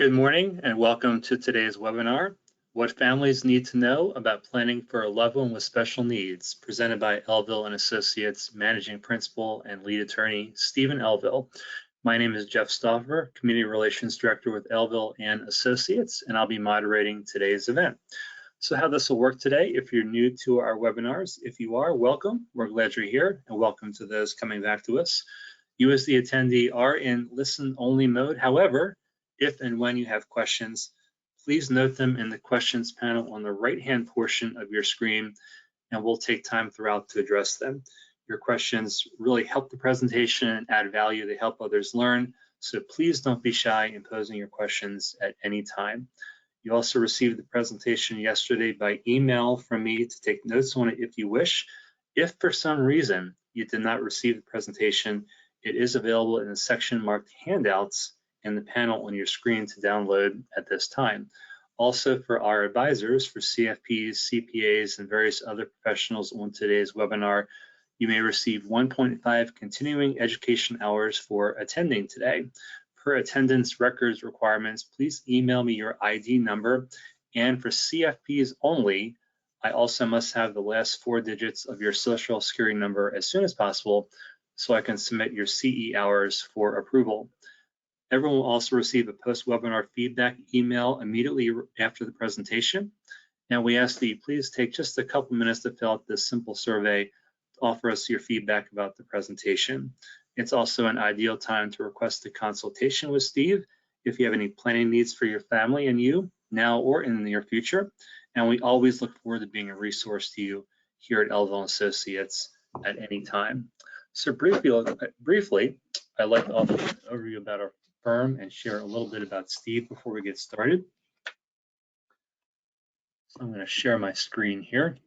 Good morning and welcome to today's webinar, What Families Need to Know About Planning for a Loved One with Special Needs, presented by Elville and Associates Managing Principal and Lead Attorney, Stephen Elville. My name is Jeff Stauffer, Community Relations Director with Elville and Associates, and I'll be moderating today's event. So how this will work today, if you're new to our webinars, if you are, welcome. We're glad you're here, and welcome to those coming back to us. You as the attendee are in listen-only mode. However, if and when you have questions, please note them in the questions panel on the right-hand portion of your screen, and we'll take time throughout to address them. Your questions really help the presentation and add value. They help others learn, so please don't be shy in posing your questions at any time. You also received the presentation yesterday by email from me to take notes on it if you wish. If for some reason you did not receive the presentation, it is available in the section marked Handouts in the panel on your screen to download at this time. Also, for our advisors, for CFPs, CPAs, and various other professionals on today's webinar, you may receive 1.5 continuing education hours for attending today. Per attendance records requirements, please email me your ID number. And for CFPs only, I also must have the last 4 digits of your Social Security number as soon as possible so I can submit your CE hours for approval. Everyone will also receive a post-webinar feedback email immediately after the presentation. Now we ask that you please take just a couple minutes to fill out this simple survey to offer us your feedback about the presentation. It's also an ideal time to request a consultation with Steve if you have any planning needs for your family and you, now or in the near future. And we always look forward to being a resource to you here at Elville Associates at any time. So briefly, I'd like to offer an overview about our firm and share a little bit about Steve before we get started. So I'm going to share my screen here.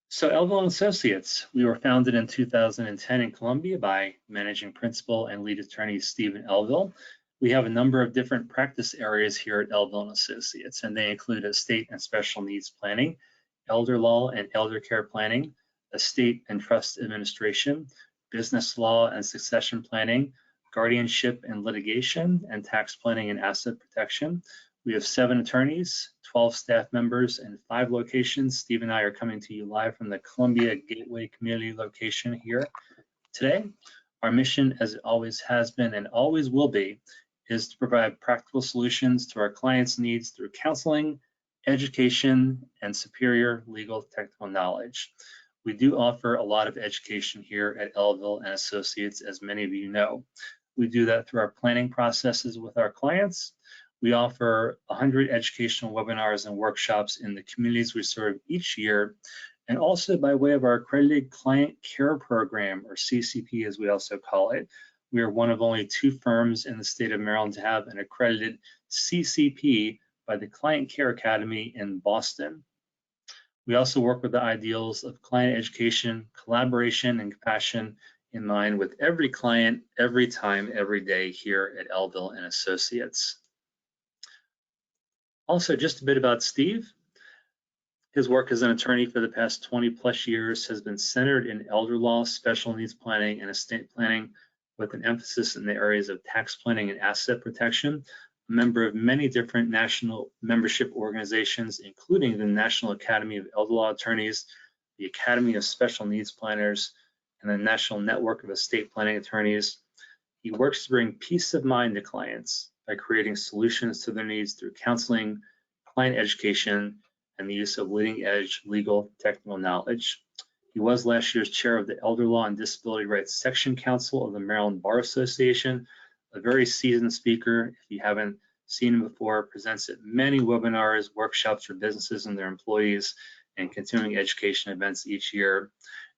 So Elville Associates, we were founded in 2010 in Columbia by Managing Principal and Lead Attorney Stephen Elville. We have a number of different practice areas here at Elville Associates, and they include estate and special needs planning, elder law and elder care planning, estate and trust administration, business law and succession planning, guardianship and litigation, and tax planning and asset protection. We have 7 attorneys, 12 staff members, and 5 locations. Steve and I are coming to you live from the Columbia Gateway Community location here today. Our mission, as it always has been and always will be, is to provide practical solutions to our clients' needs through counseling, education, and superior legal technical knowledge. We do offer a lot of education here at Elville and Associates, as many of you know. We do that through our planning processes with our clients. We offer 100 educational webinars and workshops in the communities we serve each year, and also by way of our accredited client care program, or CCP as we also call it. We are one of only 2 firms in the state of Maryland to have an accredited CCP by the Client Care Academy in Boston. We also work with the ideals of client education, collaboration, and compassion in mind with every client, every time, every day here at Elville and Associates. Also, just a bit about Steve. His work as an attorney for the past 20+ years has been centered in elder law, special needs planning, and estate planning, with an emphasis in the areas of tax planning and asset protection. A member of many different national membership organizations, including the National Academy of Elder Law Attorneys, the Academy of Special Needs Planners, and the National Network of Estate Planning Attorneys. He works to bring peace of mind to clients by creating solutions to their needs through counseling, client education, and the use of leading-edge legal technical knowledge. He was last year's chair of the Elder Law and Disability Rights Section Council of the Maryland Bar Association, a very seasoned speaker. If you haven't seen him before, presents at many webinars, workshops for businesses and their employees, and continuing education events each year,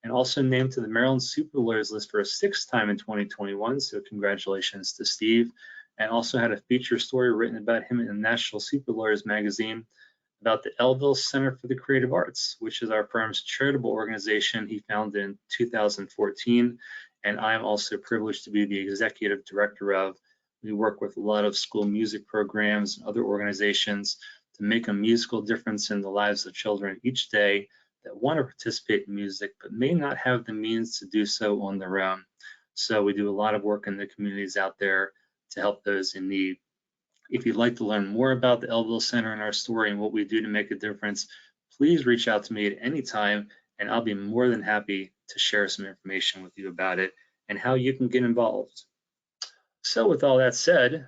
and also named to the Maryland Super Lawyers list for a 6th time in 2021, so congratulations to Steve, and also had a feature story written about him in the National Super Lawyers magazine about the Elville Center for the Creative Arts, which is our firm's charitable organization he founded in 2014, and I am also privileged to be the executive director of. We work with a lot of school music programs and other organizations to make a musical difference in the lives of children each day that want to participate in music but may not have the means to do so on their own. So we do a lot of work in the communities out there to help those in need. If you'd like to learn more about the Elville Center and our story and what we do to make a difference, please reach out to me at any time, and I'll be more than happy to share some information with you about it and how you can get involved. So with all that said,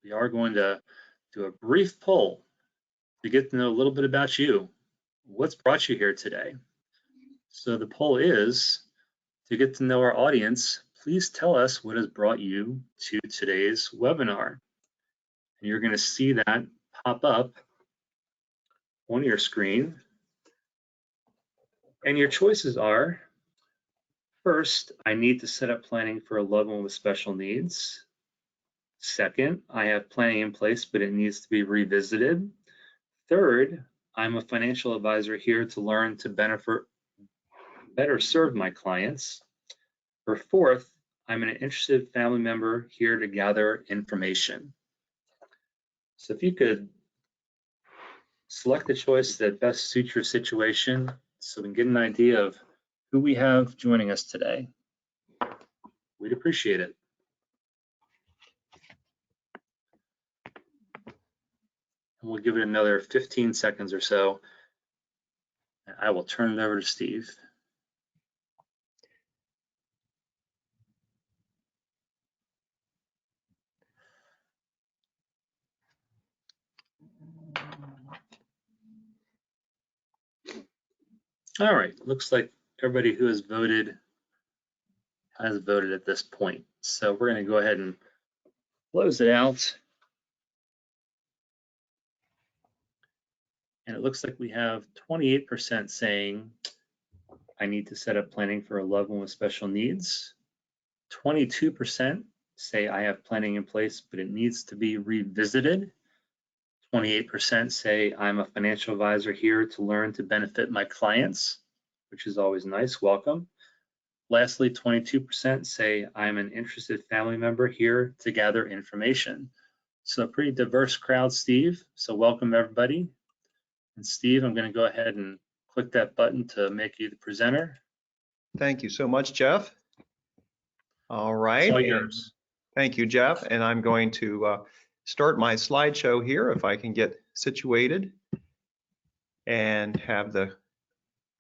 we are going to do a brief poll to get to know a little bit about you. What's brought you here today? So the poll is, to get to know our audience, please tell us what has brought you to today's webinar. And you're going to see that pop up on your screen. And your choices are, first, I need to set up planning for a loved one with special needs. Second, I have planning in place, but it needs to be revisited. Third, I'm a financial advisor here to learn to better serve my clients. Or fourth, I'm an interested family member here to gather information. So if you could select the choice that best suits your situation so we can get an idea of who we have joining us today, we'd appreciate it. And we'll give it another 15 seconds or so, and I will turn it over to Steve. All right, looks like everybody who has voted at this point. So we're going to go ahead and close it out. And it looks like we have 28% saying I need to set up planning for a loved one with special needs. 22% say I have planning in place, but it needs to be revisited. 28% say I'm a financial advisor here to learn to benefit my clients, which is always nice, welcome. Lastly, 22% say I'm an interested family member here to gather information. So a pretty diverse crowd, Steve. So welcome everybody. And Steve, I'm going to go ahead and click that button to make you the presenter. Thank you so much, Jeff. All right. It's all yours. Thank you, Jeff. And I'm going to start my slideshow here, if I can get situated and have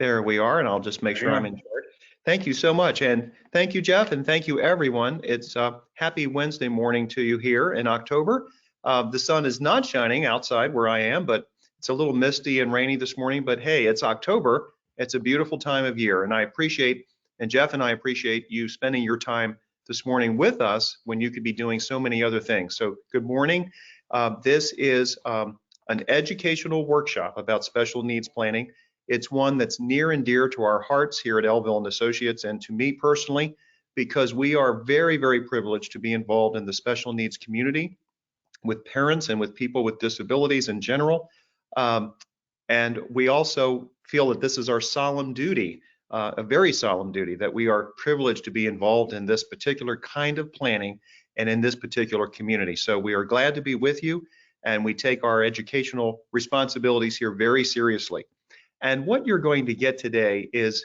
there we are. And I'll just make sure I'm in charge. Thank you so much. And thank you, Jeff. And thank you, everyone. It's happy Wednesday morning to you here in October. The sun is not shining outside where I am, but it's a little misty and rainy this morning. But hey, it's October. It's a beautiful time of year. And I appreciate, and Jeff and I appreciate you spending your time this morning with us when you could be doing so many other things. So good morning. This is an educational workshop about special needs planning. It's one that's near and dear to our hearts here at Elville and Associates, and to me personally, because we are very, very privileged to be involved in the special needs community with parents and with people with disabilities in general. And we also feel that this is our solemn duty, a very solemn duty, that we are privileged to be involved in this particular kind of planning and in this particular community. So we are glad to be with you, and we take our educational responsibilities here very seriously. And what you're going to get today is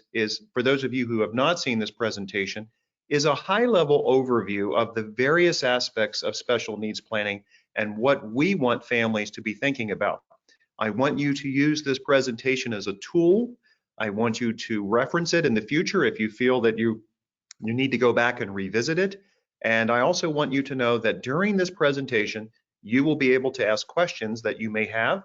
for those of you who have not seen this presentation, is a high-level overview of the various aspects of special needs planning and what we want families to be thinking about. I want you to use this presentation as a tool. I want you to reference it in the future if you feel that you need to go back and revisit it. And I also want you to know that during this presentation, you will be able to ask questions that you may have,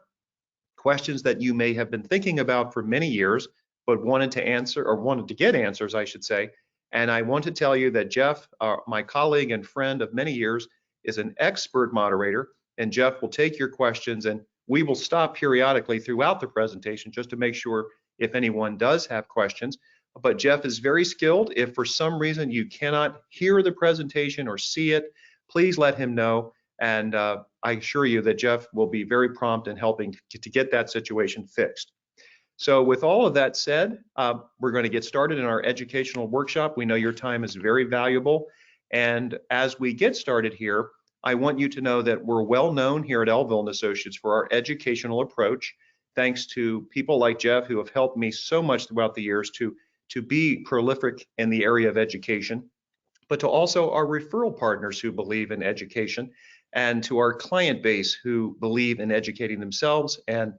questions that you may have been thinking about for many years, but wanted to answer, or wanted to get answers, I should say. And I want to tell you that Jeff, my colleague and friend of many years, is an expert moderator, and Jeff will take your questions, and we will stop periodically throughout the presentation just to make sure if anyone does have questions. But Jeff is very skilled. If for some reason you cannot hear the presentation or see it, please let him know. And I assure you that Jeff will be very prompt in helping to get that situation fixed. So with all of that said, we're going to get started in our educational workshop. We know your time is very valuable. And as we get started here, I want you to know that we're well known here at Elville and Associates for our educational approach, thanks to people like Jeff who have helped me so much throughout the years to be prolific in the area of education. but to also our referral partners who believe in education, and to our client base who believe in educating themselves and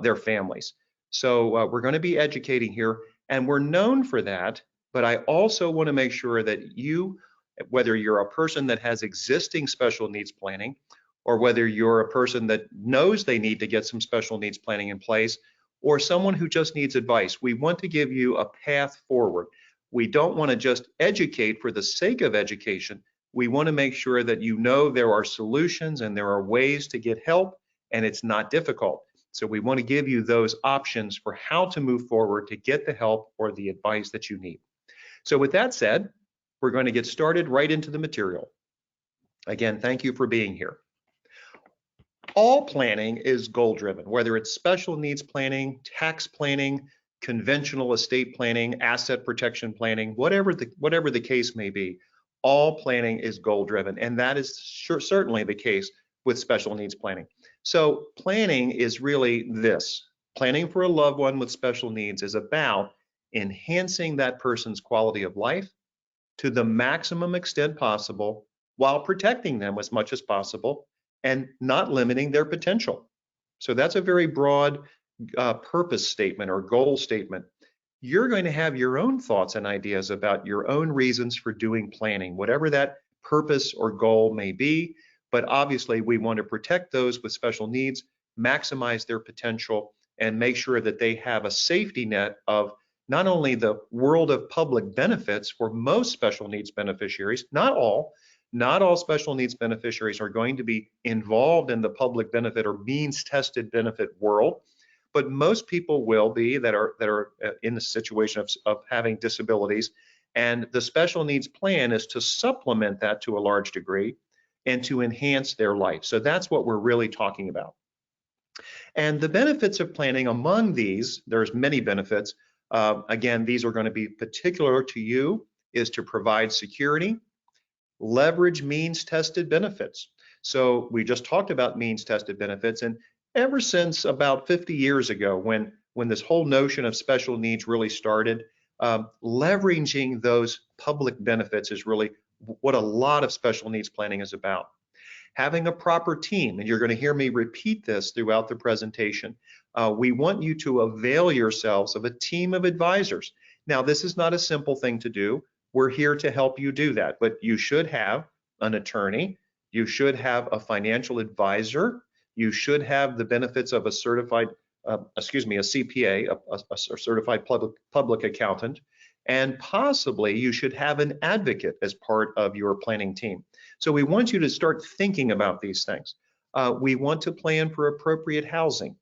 their families. So we're going to be educating here, and we're known for that, but I also want to make sure that you, whether you're a person that has existing special needs planning, or whether you're a person that knows they need to get some special needs planning in place, or someone who just needs advice, we want to give you a path forward. We don't want to just educate for the sake of education. We want to make sure that you know there are solutions and there are ways to get help, and it's not difficult. So we want to give you those options for how to move forward to get the help or the advice that you need. So with that said, we're going to get started right into the material. Again, thank you for being here. All planning is goal-driven, whether it's special needs planning, tax planning, conventional estate planning, asset protection planning, whatever the case may be. All planning is goal-driven, and that is certainly the case with special needs planning. So planning is really this. Planning for a loved one with special needs is about enhancing that person's quality of life to the maximum extent possible while protecting them as much as possible and not limiting their potential. So that's a very broad purpose statement or goal statement. You're going to have your own thoughts and ideas about your own reasons for doing planning, whatever that purpose or goal may be. But obviously, we want to protect those with special needs, maximize their potential, and make sure that they have a safety net of not only the world of public benefits for most special needs beneficiaries, not all special needs beneficiaries are going to be involved in the public benefit or means tested benefit world, but most people will be that are in the situation of having disabilities. And the special needs plan is to supplement that to a large degree and to enhance their life. So that's what we're really talking about. And the benefits of planning, among these, there's many benefits. Again, these are going to be particular to you, is to provide security, leverage means tested benefits. So we just talked about means tested benefits, and ever since about 50 years ago, when this whole notion of special needs really started, leveraging those public benefits is really what a lot of special needs planning is about. Having a proper team, and you're going to hear me repeat this throughout the presentation, we want you to avail yourselves of a team of advisors. Now, this is not a simple thing to do. We're here to help you do that, but you should have an attorney, you should have a financial advisor, you should have the benefits of a certified, a CPA, a certified public accountant, and possibly you should have an advocate as part of your planning team. So we want you to start thinking about these things. We want to plan for appropriate housing.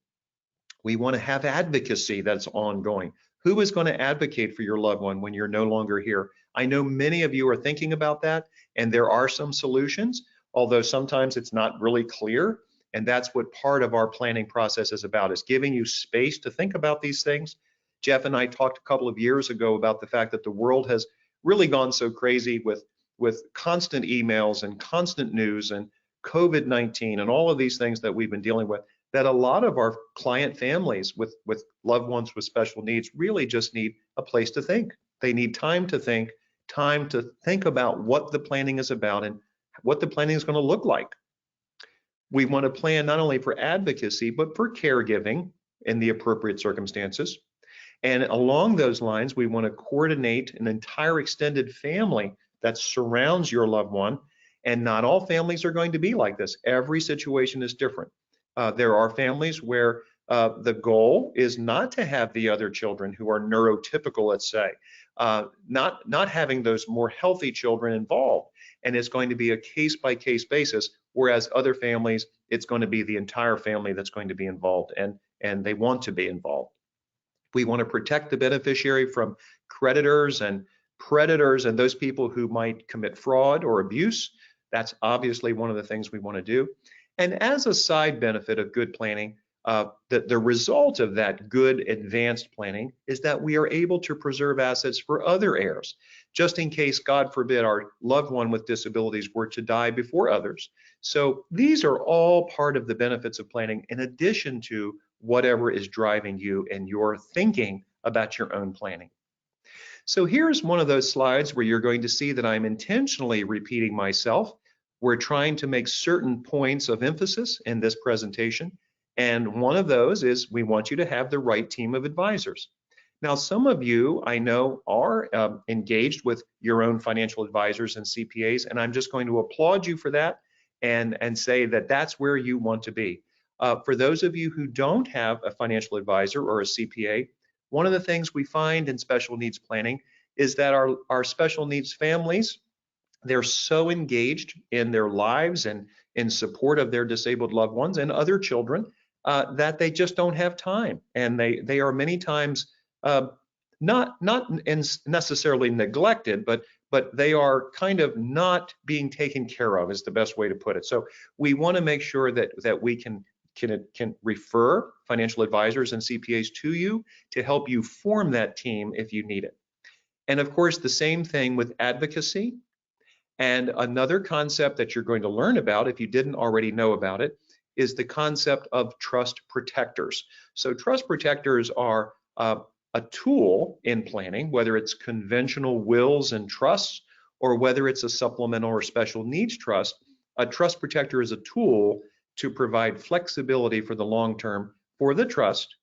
We want to have advocacy that's ongoing. Who is going to advocate for your loved one when you're no longer here? I know many of you are thinking about that, and there are some solutions, although sometimes it's not really clear. And that's what part of our planning process is about, is giving you space to think about these things. Jeff and I talked a couple of years ago about the fact that the world has really gone so crazy with constant emails and constant news and COVID-19 and all of these things that we've been dealing with, that a lot of our client families with loved ones with special needs really just need a place to think. They need time to think about what the planning is about and what the planning is going to look like. We want to plan not only for advocacy, but for caregiving in the appropriate circumstances. And along those lines, we want to coordinate an entire extended family that surrounds your loved one. And not all families are going to be like this. Every situation is different. There are families where the goal is not to have the other children who are neurotypical, let's say, not having those more healthy children involved. And it's going to be a case-by-case basis, whereas other families, it's going to be the entire family that's going to be involved, and they want to be involved. We want to protect the beneficiary from creditors and predators and those people who might commit fraud or abuse. That's obviously one of the things we want to do. And as a side benefit of good planning, the result of that good advanced planning is that we are able to preserve assets for other heirs, just in case, God forbid, our loved one with disabilities were to die before others. So these are all part of the benefits of planning, in addition to whatever is driving you and your thinking about your own planning. So here's one of those slides where you're going to see that I'm intentionally repeating myself. We're trying to make certain points of emphasis in this presentation. And one of those is we want you to have the right team of advisors. Now, some of you I know are engaged with your own financial advisors and CPAs, and I'm just going to applaud you for that and say that that's where you want to be. For those of you who don't have a financial advisor or a CPA, one of the things we find in special needs planning is that our special needs families, they're so engaged in their lives and in support of their disabled loved ones and other children that they just don't have time. And they are many times not necessarily neglected, but they are kind of not being taken care of is the best way to put it. So we want to make sure that we can refer financial advisors and CPAs to you to help you form that team if you need it. And of course, the same thing with advocacy. And another concept that you're going to learn about, if you didn't already know about it, is the concept of trust protectors. So trust protectors are a tool in planning, whether it's conventional wills and trusts, or whether it's a supplemental or special needs trust. A trust protector is a tool to provide flexibility for the long term for the trust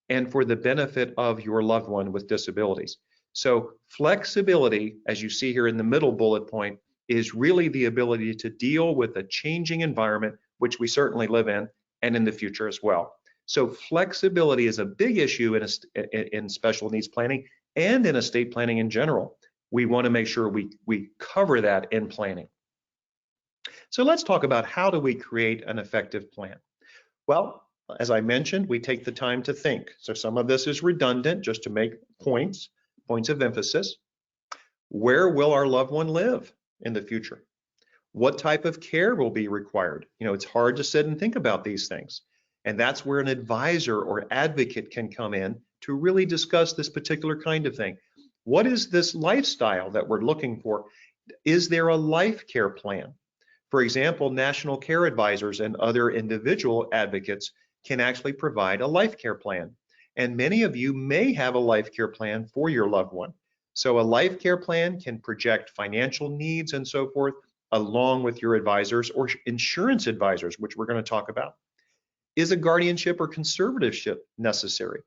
and for the benefit of your loved one with disabilities. So flexibility, as you see here in the middle bullet point, is really the ability to deal with a changing environment, which we certainly live in, and in the future as well. So flexibility is a big issue in special needs planning and in estate planning in general. We want to make sure we cover that in planning. So let's talk about how do we create an effective plan. Well, as I mentioned, we take the time to think. So some of this is redundant just to make points of emphasis. Where will our loved one live in the future? What type of care will be required? You know, it's hard to sit and think about these things. And that's where an advisor or advocate can come in to really discuss this particular kind of thing. What is this lifestyle that we're looking for? Is there a life care plan? For example, national care advisors and other individual advocates can actually provide a life care plan. And many of you may have a life care plan for your loved one. So a life care plan can project financial needs and so forth, along with your advisors or insurance advisors, which we're going to talk about. Is a guardianship or conservatorship necessary?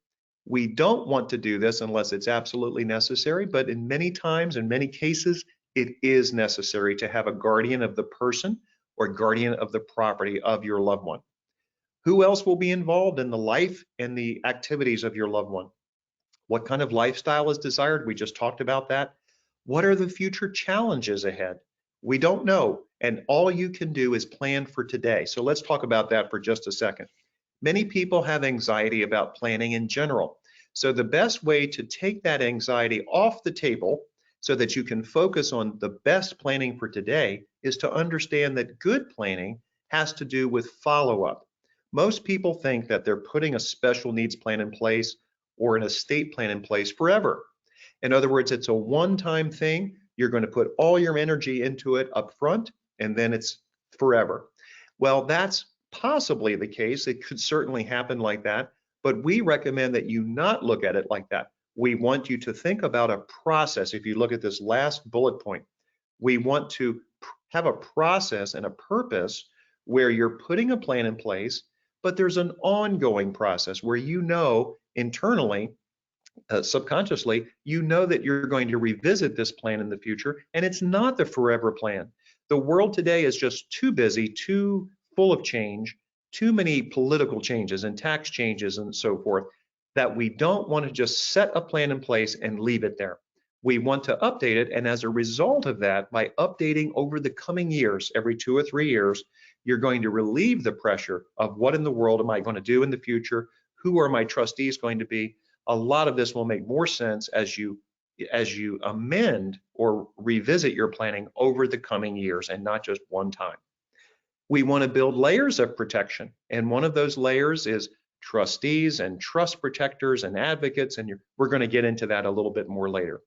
We don't want to do this unless it's absolutely necessary, but in many times, in many cases, it is necessary to have a guardian of the person or guardian of the property of your loved one. Who else will be involved in the life and the activities of your loved one? What kind of lifestyle is desired? We just talked about that. What are the future challenges ahead? We don't know, and all you can do is plan for today. So let's talk about that for just a second. Many people have anxiety about planning in general. So the best way to take that anxiety off the table so that you can focus on the best planning for today is to understand that good planning has to do with follow-up. Most people think that they're putting a special needs plan in place or an estate plan in place forever. In other words, it's a one-time thing. You're going to put all your energy into it up front, and then it's forever. Well, that's possibly the case. It could certainly happen like that, but we recommend that you not look at it like that. We want you to think about a process. If you look at this last bullet point, we want to have a process and a purpose where you're putting a plan in place, but there's an ongoing process where you know internally, subconsciously, you know that you're going to revisit this plan in the future, and it's not the forever plan. The world today is just too busy, too full of change, too many political changes and tax changes and so forth, that we don't want to just set a plan in place and leave it there. We want to update it, and as a result of that, by updating over the coming years, every 2 or 3 years, you're going to relieve the pressure of what in the world am I going to do in the future? Who are my trustees going to be? A lot of this will make more sense as you amend or revisit your planning over the coming years and not just one time. We want to build layers of protection, and one of those layers is trustees and trust protectors and advocates, and we're going to get into that a little bit more later.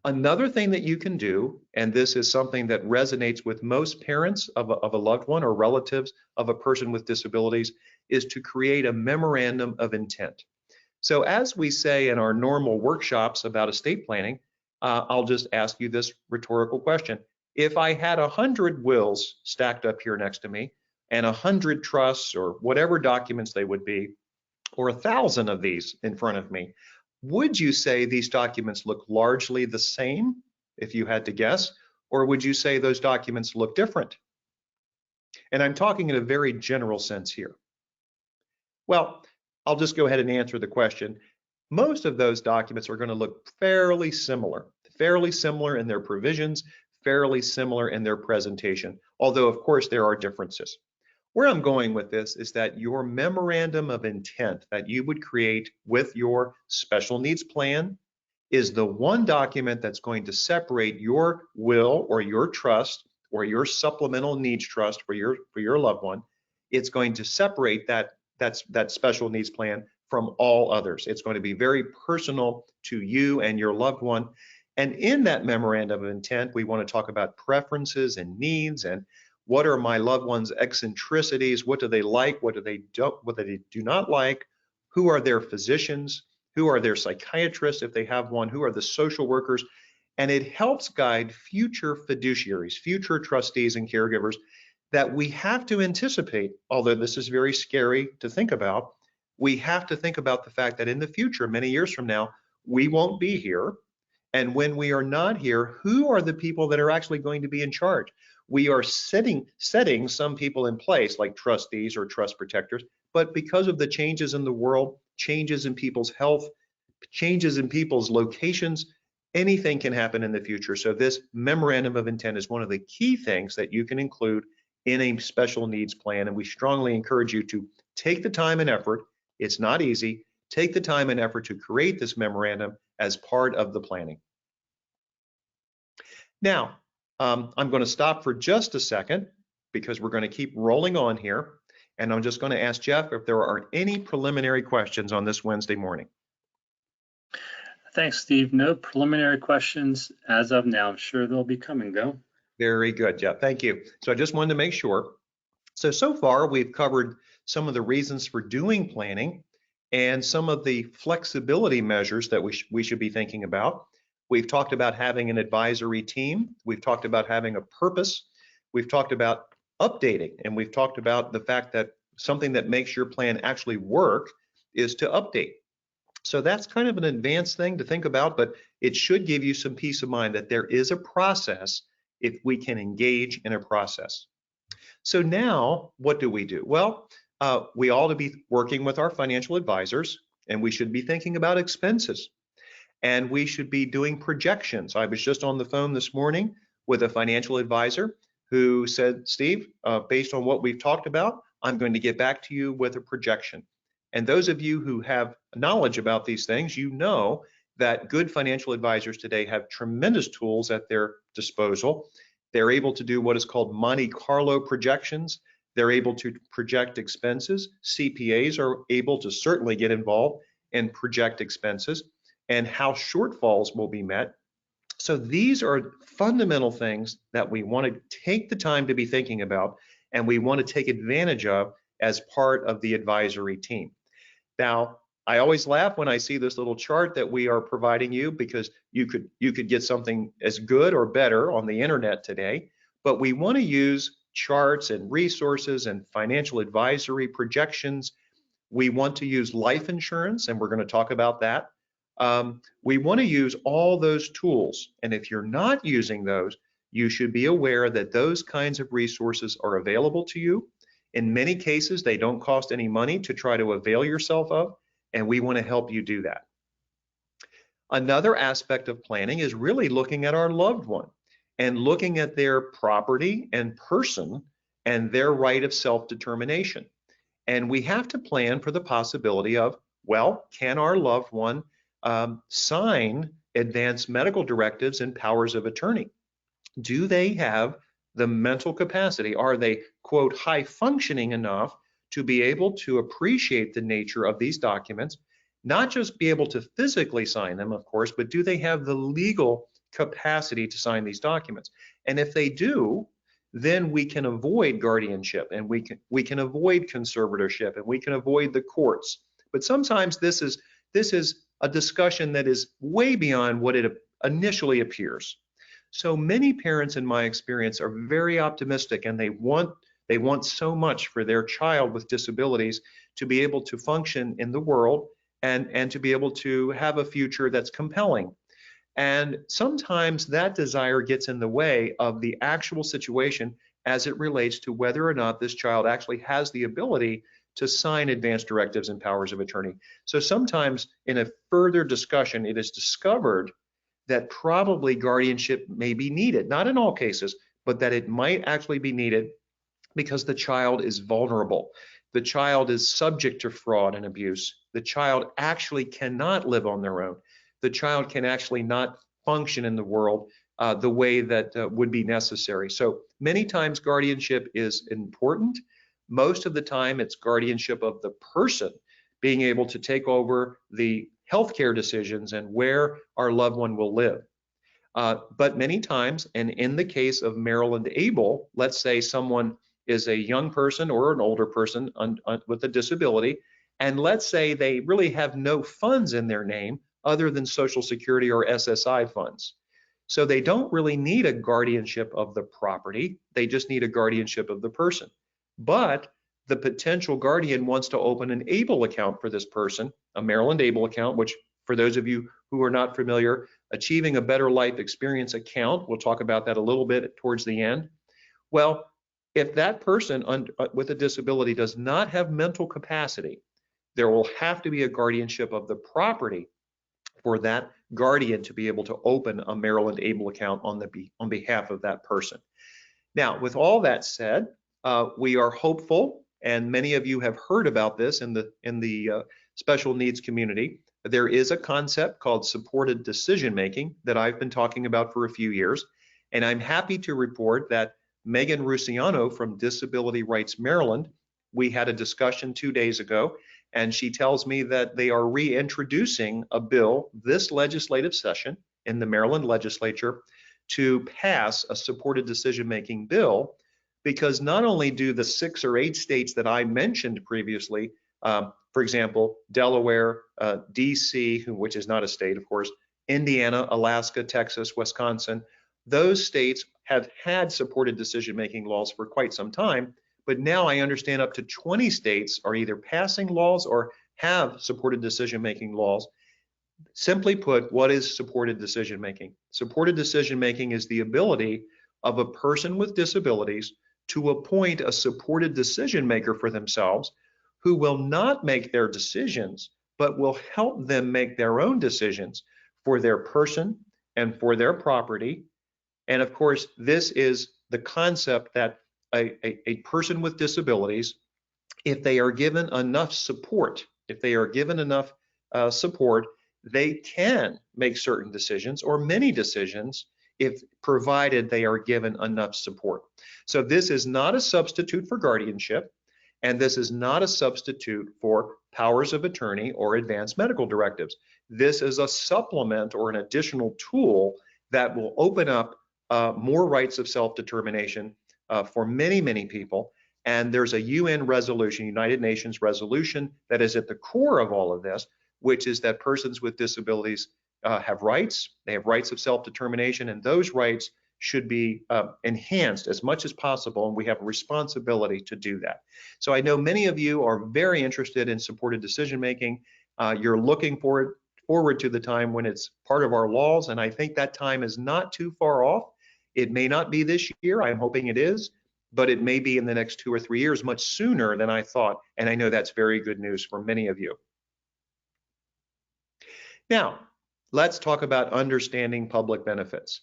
Another thing that you can do, and this is something that resonates with most parents of a loved one or relatives of a person with disabilities, is to create a memorandum of intent. So as we say in our normal workshops about estate planning, I'll just ask you this rhetorical question. If I had 100 wills stacked up here next to me and 100 trusts or whatever documents they would be, or 1,000 of these in front of me, would you say these documents look largely the same, if you had to guess, or would you say those documents look different? And I'm talking in a very general sense here. Well, I'll just go ahead and answer the question. Most of those documents are going to look fairly similar in their provisions, fairly similar in their presentation, although of course there are differences. Where I'm going with this is that your memorandum of intent that you would create with your special needs plan is the one document that's going to separate your will or your trust or your supplemental needs trust for your loved one. It's going to separate that special needs plan from all others. It's going to be very personal to you and your loved one. And in that memorandum of intent, we want to talk about preferences and needs and what are my loved one's eccentricities? What do they like? What do they do not like? Who are their physicians? Who are their psychiatrists if they have one? Who are the social workers? And it helps guide future fiduciaries, future trustees and caregivers that we have to anticipate, although this is very scary to think about, we have to think about the fact that in the future, many years from now, we won't be here. And when we are not here, who are the people that are actually going to be in charge? We are setting some people in place like trustees or trust protectors, but because of the changes in the world, changes in people's health, changes in people's locations, anything can happen in the future. So this memorandum of intent is one of the key things that you can include in a special needs plan. And we strongly encourage you to take the time and effort. It's not easy. Take the time and effort to create this memorandum as part of the planning. Now, I'm going to stop for just a second because we're going to keep rolling on here. And I'm just going to ask Jeff if there are any preliminary questions on this Wednesday morning. Thanks, Steve. No preliminary questions as of now. I'm sure they'll be coming, though. Very good, Jeff. Thank you. So I just wanted to make sure. So far, we've covered some of the reasons for doing planning and some of the flexibility measures that we should be thinking about. We've talked about having an advisory team. We've talked about having a purpose. We've talked about updating, and we've talked about the fact that something that makes your plan actually work is to update. So that's kind of an advanced thing to think about, but it should give you some peace of mind that there is a process if we can engage in a process. So now what do we do? Well, we ought to be working with our financial advisors, and we should be thinking about expenses. And we should be doing projections. I was just on the phone this morning with a financial advisor who said, Steve, based on what we've talked about, I'm going to get back to you with a projection. And those of you who have knowledge about these things, you know that good financial advisors today have tremendous tools at their disposal. They're able to do what is called Monte Carlo projections. They're able to project expenses. CPAs are able to certainly get involved and project expenses and how shortfalls will be met. So these are fundamental things that we want to take the time to be thinking about, and we want to take advantage of as part of the advisory team. Now, I always laugh when I see this little chart that we are providing you because you could get something as good or better on the internet today, but we want to use charts and resources and financial advisory projections. We want to use life insurance, and we're going to talk about that. We want to use all those tools, and if you're not using those, you should be aware that those kinds of resources are available to you. In many cases, they don't cost any money to try to avail yourself of, and we want to help you do that. Another aspect of planning is really looking at our loved one and looking at their property and person and their right of self-determination. And we have to plan for the possibility of, well, can our loved one sign advanced medical directives and powers of attorney? Do they have the mental capacity? Are they, quote, high functioning enough to be able to appreciate the nature of these documents, not just be able to physically sign them, of course, but do they have the legal capacity to sign these documents? And if they do, then we can avoid guardianship, and we can avoid conservatorship, and we can avoid the courts. But sometimes this this is a discussion that is way beyond what it initially appears. So many parents, in my experience, are very optimistic, and they want so much for their child with disabilities to be able to function in the world and to be able to have a future that's compelling. And sometimes that desire gets in the way of the actual situation as it relates to whether or not this child actually has the ability to sign advance directives and powers of attorney. So sometimes in a further discussion, it is discovered that probably guardianship may be needed, not in all cases, but that it might actually be needed because the child is vulnerable. The child is subject to fraud and abuse. The child actually cannot live on their own. The child can actually not function in the world the way that would be necessary. So many times guardianship is important. Most of the time it's guardianship of the person being able to take over the healthcare decisions and where our loved one will live. But many times, and in the case of Maryland Able, let's say someone is a young person or an older person with a disability, and let's say they really have no funds in their name other than Social Security or SSI funds. So they don't really need a guardianship of the property, they just need a guardianship of the person. But the potential guardian wants to open an ABLE account for this person, a Maryland ABLE account, which for those of you who are not familiar, Achieving a Better Life Experience account, we'll talk about that a little bit towards the end. Well, if that person with a disability does not have mental capacity, there will have to be a guardianship of the property for that guardian to be able to open a Maryland ABLE account on behalf of that person. Now, with all that said, we are hopeful, and many of you have heard about this in the special needs community. There is a concept called supported decision making that I've been talking about for a few years, and I'm happy to report that Megan Rusiano from Disability Rights Maryland, we had a discussion 2 days ago, and she tells me that they are reintroducing a bill this legislative session in the Maryland legislature to pass a supported decision-making bill, because not only do the 6 or 8 states that I mentioned previously, for example, Delaware, DC, which is not a state, of course, Indiana, Alaska, Texas, Wisconsin, those states have had supported decision-making laws for quite some time, but now I understand up to 20 states are either passing laws or have supported decision-making laws. Simply put, what is supported decision-making? Supported decision-making is the ability of a person with disabilities to appoint a supported decision maker for themselves who will not make their decisions, but will help them make their own decisions for their person and for their property. And of course, this is the concept that a person with disabilities, if they are given enough support, they can make certain decisions or many decisions if provided they are given enough support. So this is not a substitute for guardianship, and this is not a substitute for powers of attorney or advanced medical directives. This is a supplement or an additional tool that will open up more rights of self-determination for many, many people. And there's a UN resolution, United Nations resolution, that is at the core of all of this, which is that persons with disabilities have rights. They have rights of self-determination, and those rights should be enhanced as much as possible, and we have a responsibility to do that. So I know many of you are very interested in supported decision-making. You're looking forward to the time when it's part of our laws, and I think that time is not too far off. It may not be this year, I'm hoping it is, but it may be in the next 2 or 3 years, much sooner than I thought, and I know that's very good news for many of you. Now, let's talk about understanding public benefits.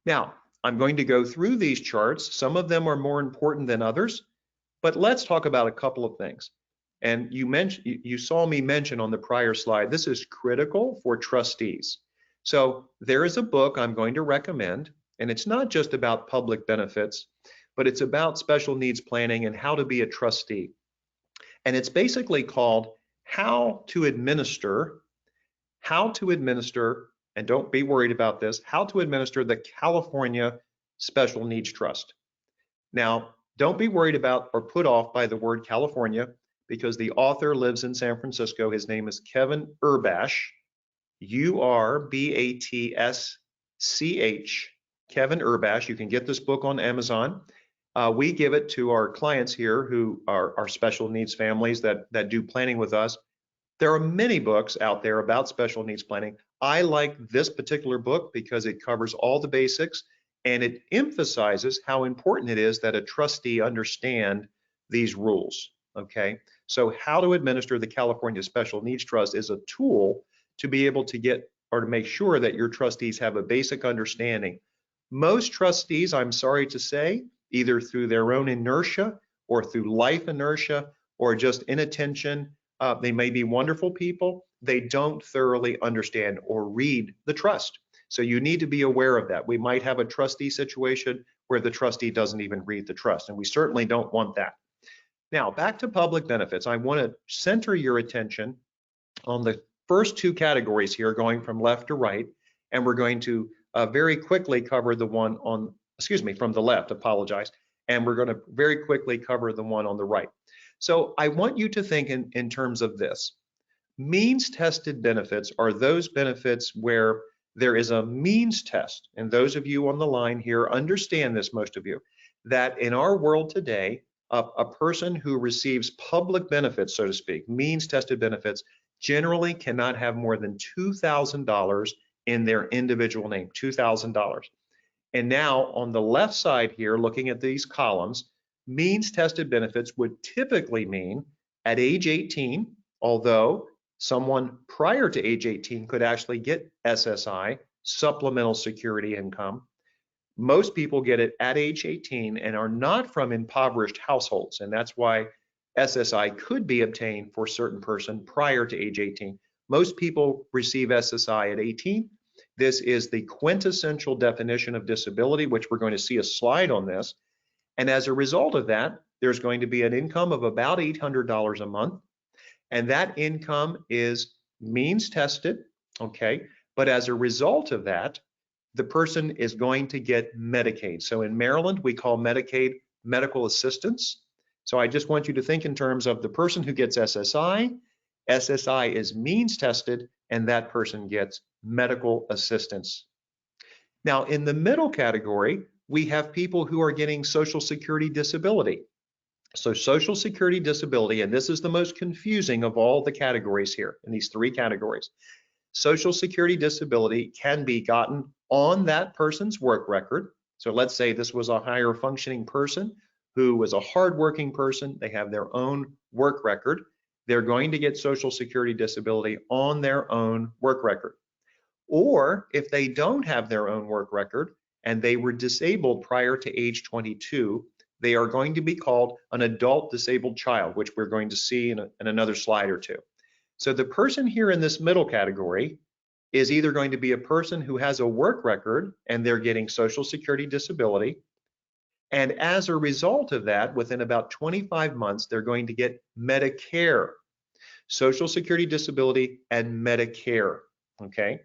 Now, I'm going to go through these charts. Some of them are more important than others, but let's talk about a couple of things. And you saw me mention on the prior slide, this is critical for trustees. So there is a book I'm going to recommend, and it's not just about public benefits, but it's about special needs planning and how to be a trustee. And it's basically called How to Administer, and don't be worried about this, how to administer the California Special Needs Trust. Now, don't be worried about or put off by the word California, because the author lives in San Francisco. His name is Kevin Urbash, Urbatsch, Kevin Urbash. You can get this book on Amazon. We give it to our clients here who are special needs families that do planning with us. There are many books out there about special needs planning. I like this particular book because it covers all the basics and it emphasizes how important it is that a trustee understand these rules. Okay, so how to administer the California Special Needs Trust is a tool to be able to get or to make sure that your trustees have a basic understanding. Most trustees, I'm sorry to say, either through their own inertia or through life inertia or just inattention, they may be wonderful people, they don't thoroughly understand or read the trust. So you need to be aware of that. We might have a trustee situation where the trustee doesn't even read the trust, and we certainly don't want that. Now, back to public benefits. I want to center your attention on the first two categories here, going from left to right, and we're going to very quickly cover the one on, from the left, apologize, and we're going to very quickly cover the one on the right. So I want you to think in terms of this. Means tested benefits are those benefits where there is a means test, and those of you on the line here understand this, most of you, that in our world today, a person who receives public benefits, so to speak, means tested benefits, generally cannot have more than $2,000 in their individual name, $2,000. And now on the left side here, looking at these columns, means tested benefits would typically mean at age 18, although someone prior to age 18 could actually get SSI, supplemental security income. Most people get it at age 18 and are not from impoverished households. And that's why SSI could be obtained for a certain person prior to age 18. Most people receive SSI at 18. This is the quintessential definition of disability, which we're going to see a slide on this. And as a result of that, there's going to be an income of about $800 a month. And that income is means tested, okay? But as a result of that, the person is going to get Medicaid. So in Maryland, we call Medicaid medical assistance. So I just want you to think in terms of the person who gets SSI. SSI is means tested, and that person gets medical assistance. Now, in the middle category, we have people who are getting Social Security disability. So Social Security disability, and this is the most confusing of all the categories here in these three categories. Social Security disability can be gotten on that person's work record. So let's say this was a higher functioning person who was a hardworking person. They have their own work record. They're going to get Social Security disability on their own work record. Or if they don't have their own work record and they were disabled prior to age 22, they are going to be called an adult disabled child, which we're going to see in another slide or two. So the person here in this middle category is either going to be a person who has a work record and they're getting Social Security disability. And as a result of that, within about 25 months, they're going to get Medicare, Social Security disability and Medicare, okay?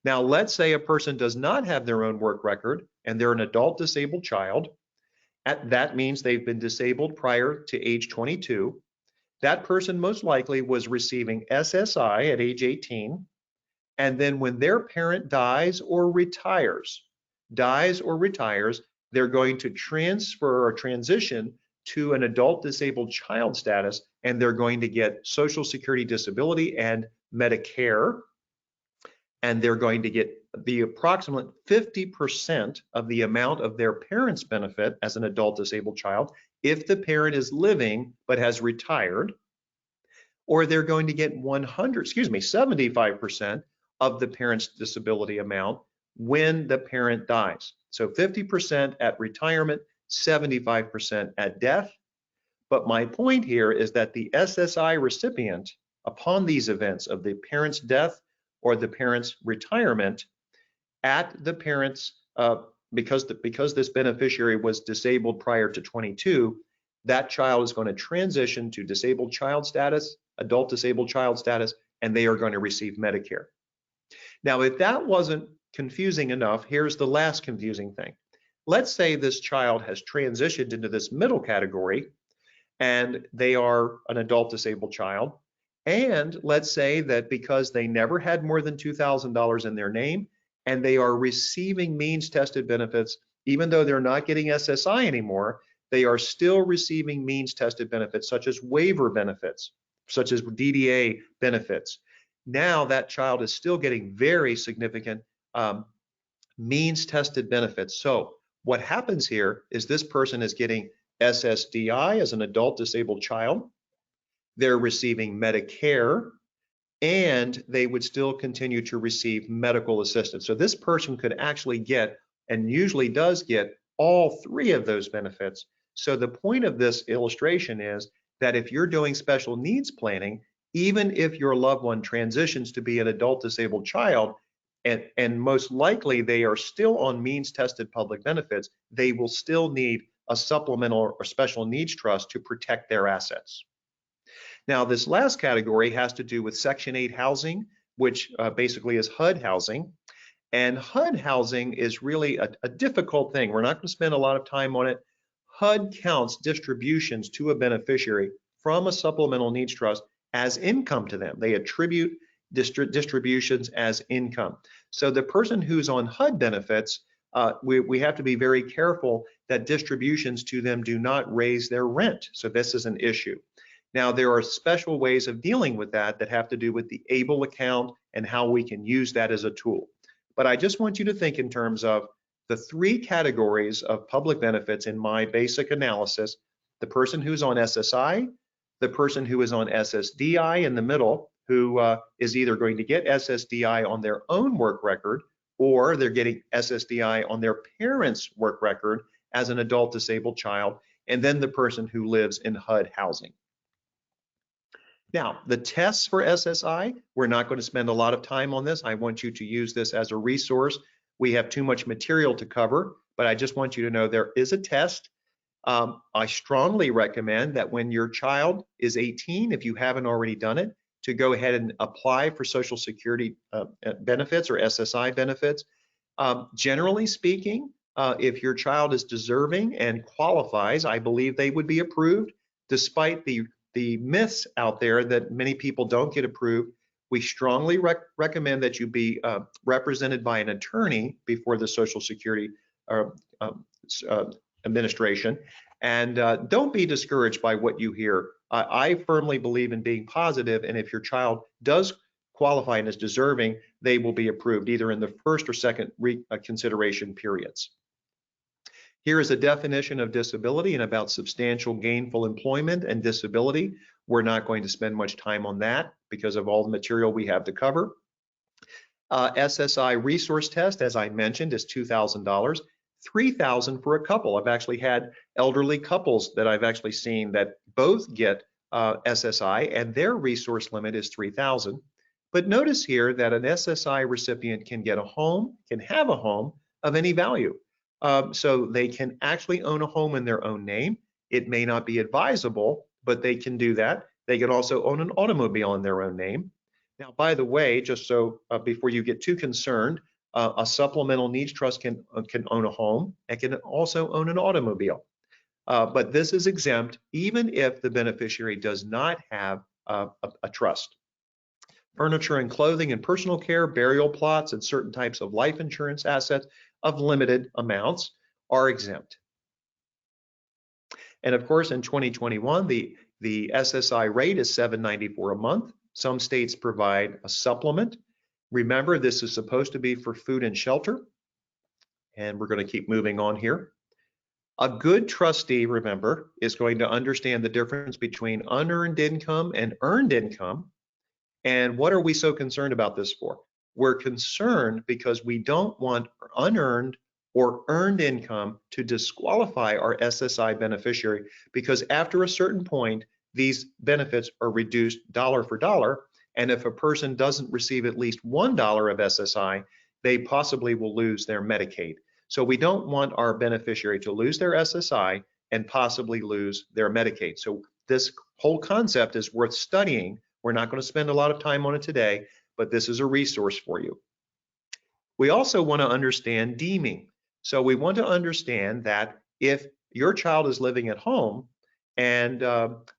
Now, let's say a person does not have their own work record and they're an adult disabled child. That means they've been disabled prior to age 22. That person most likely was receiving SSI at age 18. And then when their parent dies or retires, they're going to transfer or transition to an adult disabled child status, and they're going to get Social Security disability and Medicare. And they're going to get the approximate 50% of the amount of their parent's benefit as an adult disabled child if the parent is living but has retired, or they're going to get 75% of the parent's disability amount when the parent dies. So 50% at retirement, 75% at death. But my point here is that the SSI recipient, upon these events of the parent's death or the parent's retirement, at the parent's, because this beneficiary was disabled prior to 22, that child is going to transition to disabled child status, adult disabled child status, and they are going to receive Medicare. Now, if that wasn't confusing enough, here's the last confusing thing. Let's say this child has transitioned into this middle category, and they are an adult disabled child. And let's say that because they never had more than $2,000 in their name and they are receiving means tested benefits, even though they're not getting SSI anymore, they are still receiving means tested benefits such as waiver benefits, such as DDA benefits. Now that child is still getting very significant means tested benefits. So what happens here is this person is getting SSDI as an adult disabled child. They're receiving Medicare, and they would still continue to receive medical assistance. So this person could actually get, and usually does get, all three of those benefits. So the point of this illustration is that if you're doing special needs planning, even if your loved one transitions to be an adult disabled child, and most likely they are still on means tested public benefits, they will still need a supplemental or special needs trust to protect their assets. Now, this last category has to do with Section 8 housing, which basically is HUD housing. And HUD housing is really a difficult thing. We're not going to spend a lot of time on it. HUD counts distributions to a beneficiary from a supplemental needs trust as income to them. They attribute distributions as income. So the person who's on HUD benefits, we have to be very careful that distributions to them do not raise their rent. So this is an issue. Now, there are special ways of dealing with that have to do with the ABLE account and how we can use that as a tool. But I just want you to think in terms of the three categories of public benefits in my basic analysis: the person who's on SSI, the person who is on SSDI in the middle, who is either going to get SSDI on their own work record, or they're getting SSDI on their parents' work record as an adult disabled child, and then the person who lives in HUD housing. Now, the tests for SSI, we're not going to spend a lot of time on this. I want you to use this as a resource. We have too much material to cover, but I just want you to know there is a test. I strongly recommend that when your child is 18, if you haven't already done it, to go ahead and apply for Social Security benefits or SSI benefits. Generally speaking, if your child is deserving and qualifies, I believe they would be approved, despite the myths out there that many people don't get approved. We strongly recommend that you be represented by an attorney before the Social Security Administration. And don't be discouraged by what you hear. I firmly believe in being positive, and if your child does qualify and is deserving, they will be approved either in the first or second consideration periods. Here is a definition of disability and about substantial gainful employment and disability. We're not going to spend much time on that because of all the material we have to cover. SSI resource test, as I mentioned, is $2,000, $3,000 for a couple. I've actually had elderly couples that I've actually seen that both get SSI, and their resource limit is $3,000. But notice here that an SSI recipient can get a home, can have a home of any value. So they can actually own a home in their own name. It may not be advisable, but they can do that. They can also own an automobile in their own name. Now, by the way, just so before you get too concerned, a supplemental needs trust can own a home and can also own an automobile. But this is exempt even if the beneficiary does not have a trust. Furniture and clothing and personal care, burial plots, and certain types of life insurance assets of limited amounts are exempt. And of course, in 2021, the SSI rate is $794 a month. Some states provide a supplement. Remember, this is supposed to be for food and shelter. And we're going to keep moving on here. A good trustee, remember, is going to understand the difference between unearned income and earned income. And what are we so concerned about this for? We're concerned because we don't want unearned or earned income to disqualify our SSI beneficiary, because after a certain point, these benefits are reduced dollar for dollar. And if a person doesn't receive at least $1 of SSI, they possibly will lose their Medicaid. So we don't want our beneficiary to lose their SSI and possibly lose their Medicaid. So this whole concept is worth studying. We're not going to spend a lot of time on it today, but this is a resource for you. We also want to understand deeming. So we want to understand that if your child is living at home and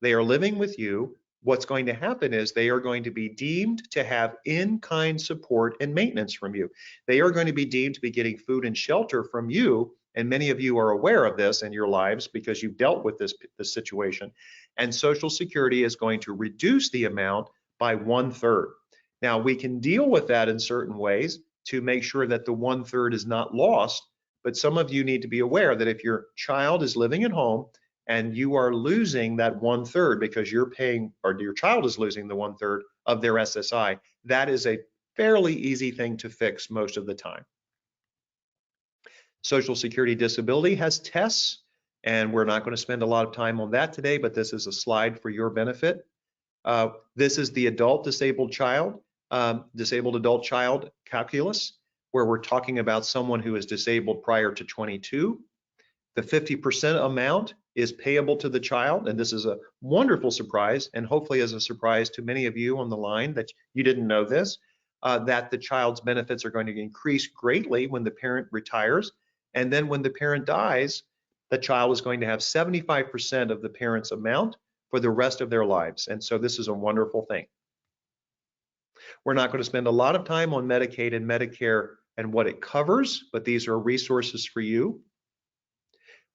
they are living with you, what's going to happen is they are going to be deemed to have in-kind support and maintenance from you. They are going to be deemed to be getting food and shelter from you, and many of you are aware of this in your lives because you've dealt with this situation. And Social Security is going to reduce the amount by 1/3. Now, we can deal with that in certain ways to make sure that the 1/3 is not lost, but some of you need to be aware that if your child is living at home and you are losing that 1/3 because you're paying, or your child is losing the 1/3 of their SSI, that is a fairly easy thing to fix most of the time. Social Security disability has tests, and we're not going to spend a lot of time on that today, but this is a slide for your benefit. This is the disabled adult child calculus, where we're talking about someone who is disabled prior to 22. The 50% amount is payable to the child, and this is a wonderful surprise, and hopefully is a surprise to many of you on the line that you didn't know this, that the child's benefits are going to increase greatly when the parent retires, and then when the parent dies, the child is going to have 75% of the parent's amount for the rest of their lives, and so this is a wonderful thing. We're not going to spend a lot of time on Medicaid and Medicare and what it covers, but these are resources for you.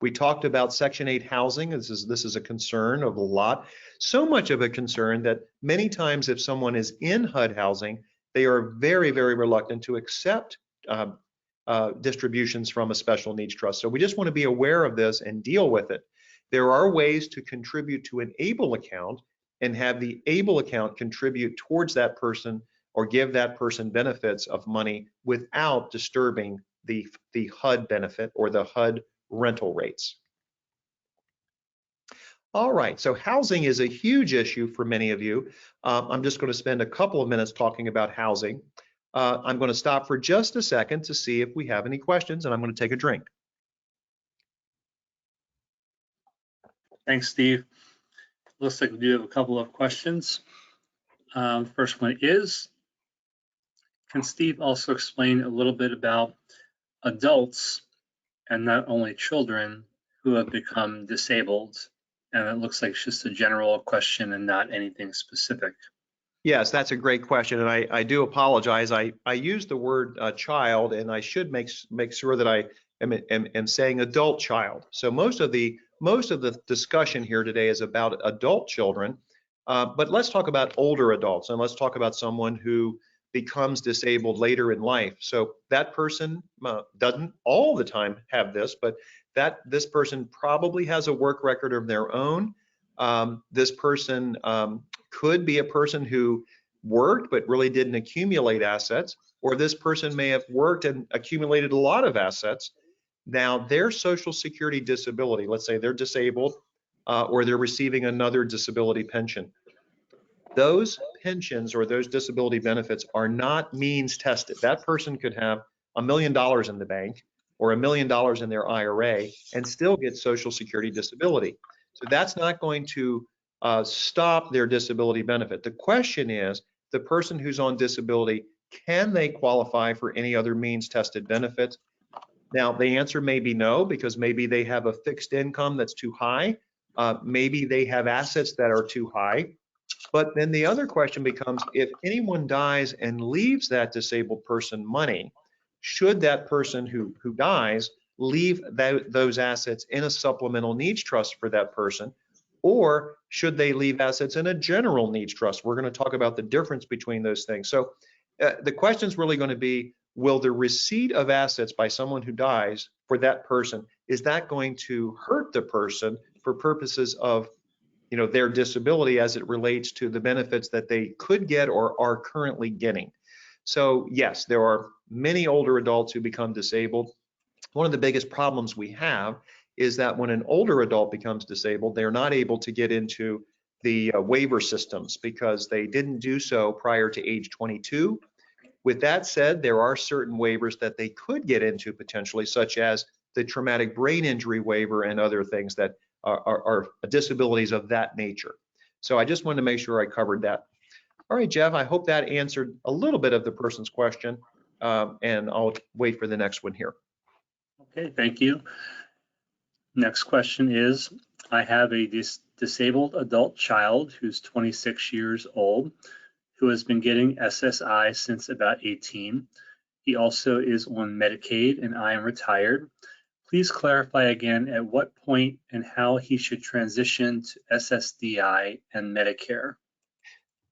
We talked about Section 8 housing. This is a concern of a lot. So much of a concern that many times if someone is in HUD housing, they are very, very reluctant to accept distributions from a special needs trust. So we just want to be aware of this and deal with it. There are ways to contribute to an ABLE account and have the ABLE account contribute towards that person or give that person benefits of money without disturbing the HUD benefit or the HUD rental rates. All right, so housing is a huge issue for many of you. I'm just going to spend a couple of minutes talking about housing. I'm going to stop for just a second to see if we have any questions, and I'm going to take a drink. Thanks, Steve. Looks like we do have a couple of questions. First one is, can Steve also explain a little bit about adults and not only children who have become disabled? And it looks like it's just a general question and not anything specific. Yes, that's a great question, and I do apologize. I used the word child, and I should make sure that I am saying adult child. So most of the discussion here today is about adult children, but let's talk about older adults, and let's talk about someone who becomes disabled later in life. So that person doesn't all the time have this, but this person probably has a work record of their own. This person could be a person who worked but really didn't accumulate assets, or this person may have worked and accumulated a lot of assets. Now their Social Security disability, let's say they're disabled or they're receiving another disability pension. Those pensions or those disability benefits are not means tested. That person could have $1 million in the bank or $1 million in their IRA and still get Social Security disability. So that's not going to stop their disability benefit. The question is, the person who's on disability, can they qualify for any other means tested benefits? Now, the answer may be no, because maybe they have a fixed income that's too high. Maybe they have assets that are too high. But then the other question becomes, if anyone dies and leaves that disabled person money, should that person who dies leave those assets in a supplemental needs trust for that person, or should they leave assets in a general needs trust? We're going to talk about the difference between those things. So the question is really going to be, will the receipt of assets by someone who dies for that person, is that going to hurt the person for purposes of their disability as it relates to the benefits that they could get or are currently getting? So yes, there are many older adults who become disabled. One of the biggest problems we have is that when an older adult becomes disabled, they're not able to get into the waiver systems because they didn't do so prior to age 22. With that said, there are certain waivers that they could get into potentially, such as the traumatic brain injury waiver and other things that are disabilities of that nature. So I just wanted to make sure I covered that. All right, Jeff, I hope that answered a little bit of the person's question, and I'll wait for the next one here. Okay, thank you. Next question is, I have a disabled adult child who's 26 years old who has been getting SSI since about 18. He also is on Medicaid and I am retired. Please clarify again at what point and how he should transition to SSDI and Medicare.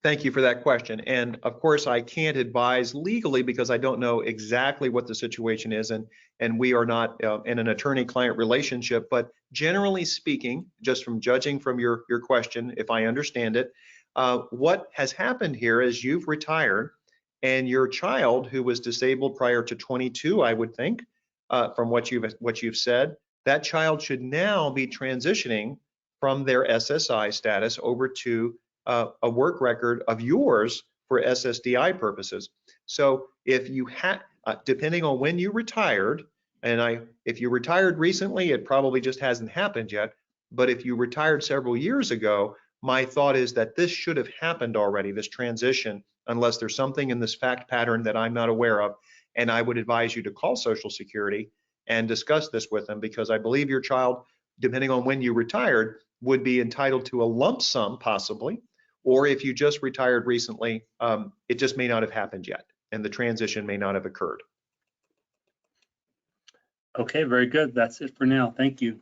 Thank you for that question. And of course, I can't advise legally because I don't know exactly what the situation is, and we are not in an attorney-client relationship. But generally speaking, just from judging from your question, if I understand it, what has happened here is you've retired, and your child who was disabled prior to 22, I would think, from what you've said, that child should now be transitioning from their SSI status over to a work record of yours for SSDI purposes. So if you had, depending on when you retired, and if you retired recently, it probably just hasn't happened yet. But if you retired several years ago, my thought is that this should have happened already, this transition, unless there's something in this fact pattern that I'm not aware of. And I would advise you to call Social Security and discuss this with them, because I believe your child, depending on when you retired, would be entitled to a lump sum possibly, or if you just retired recently, it just may not have happened yet, and the transition may not have occurred. Okay, very good. That's it for now. Thank you.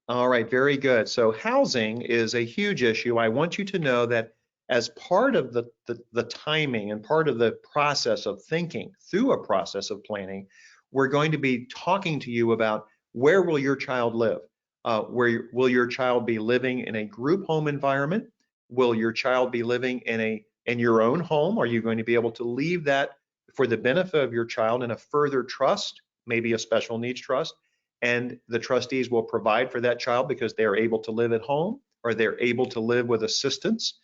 All right, very good. So housing is a huge issue. I want you to know that as part of the timing and part of the process of thinking through a process of planning, we're going to be talking to you about where will your child live? Where will your child be living in a group home environment? Will your child be living in your own home? Are you going to be able to leave that for the benefit of your child in a further trust, maybe a special needs trust? And the trustees will provide for that child because they are able to live at home, or they're able to live with assistance,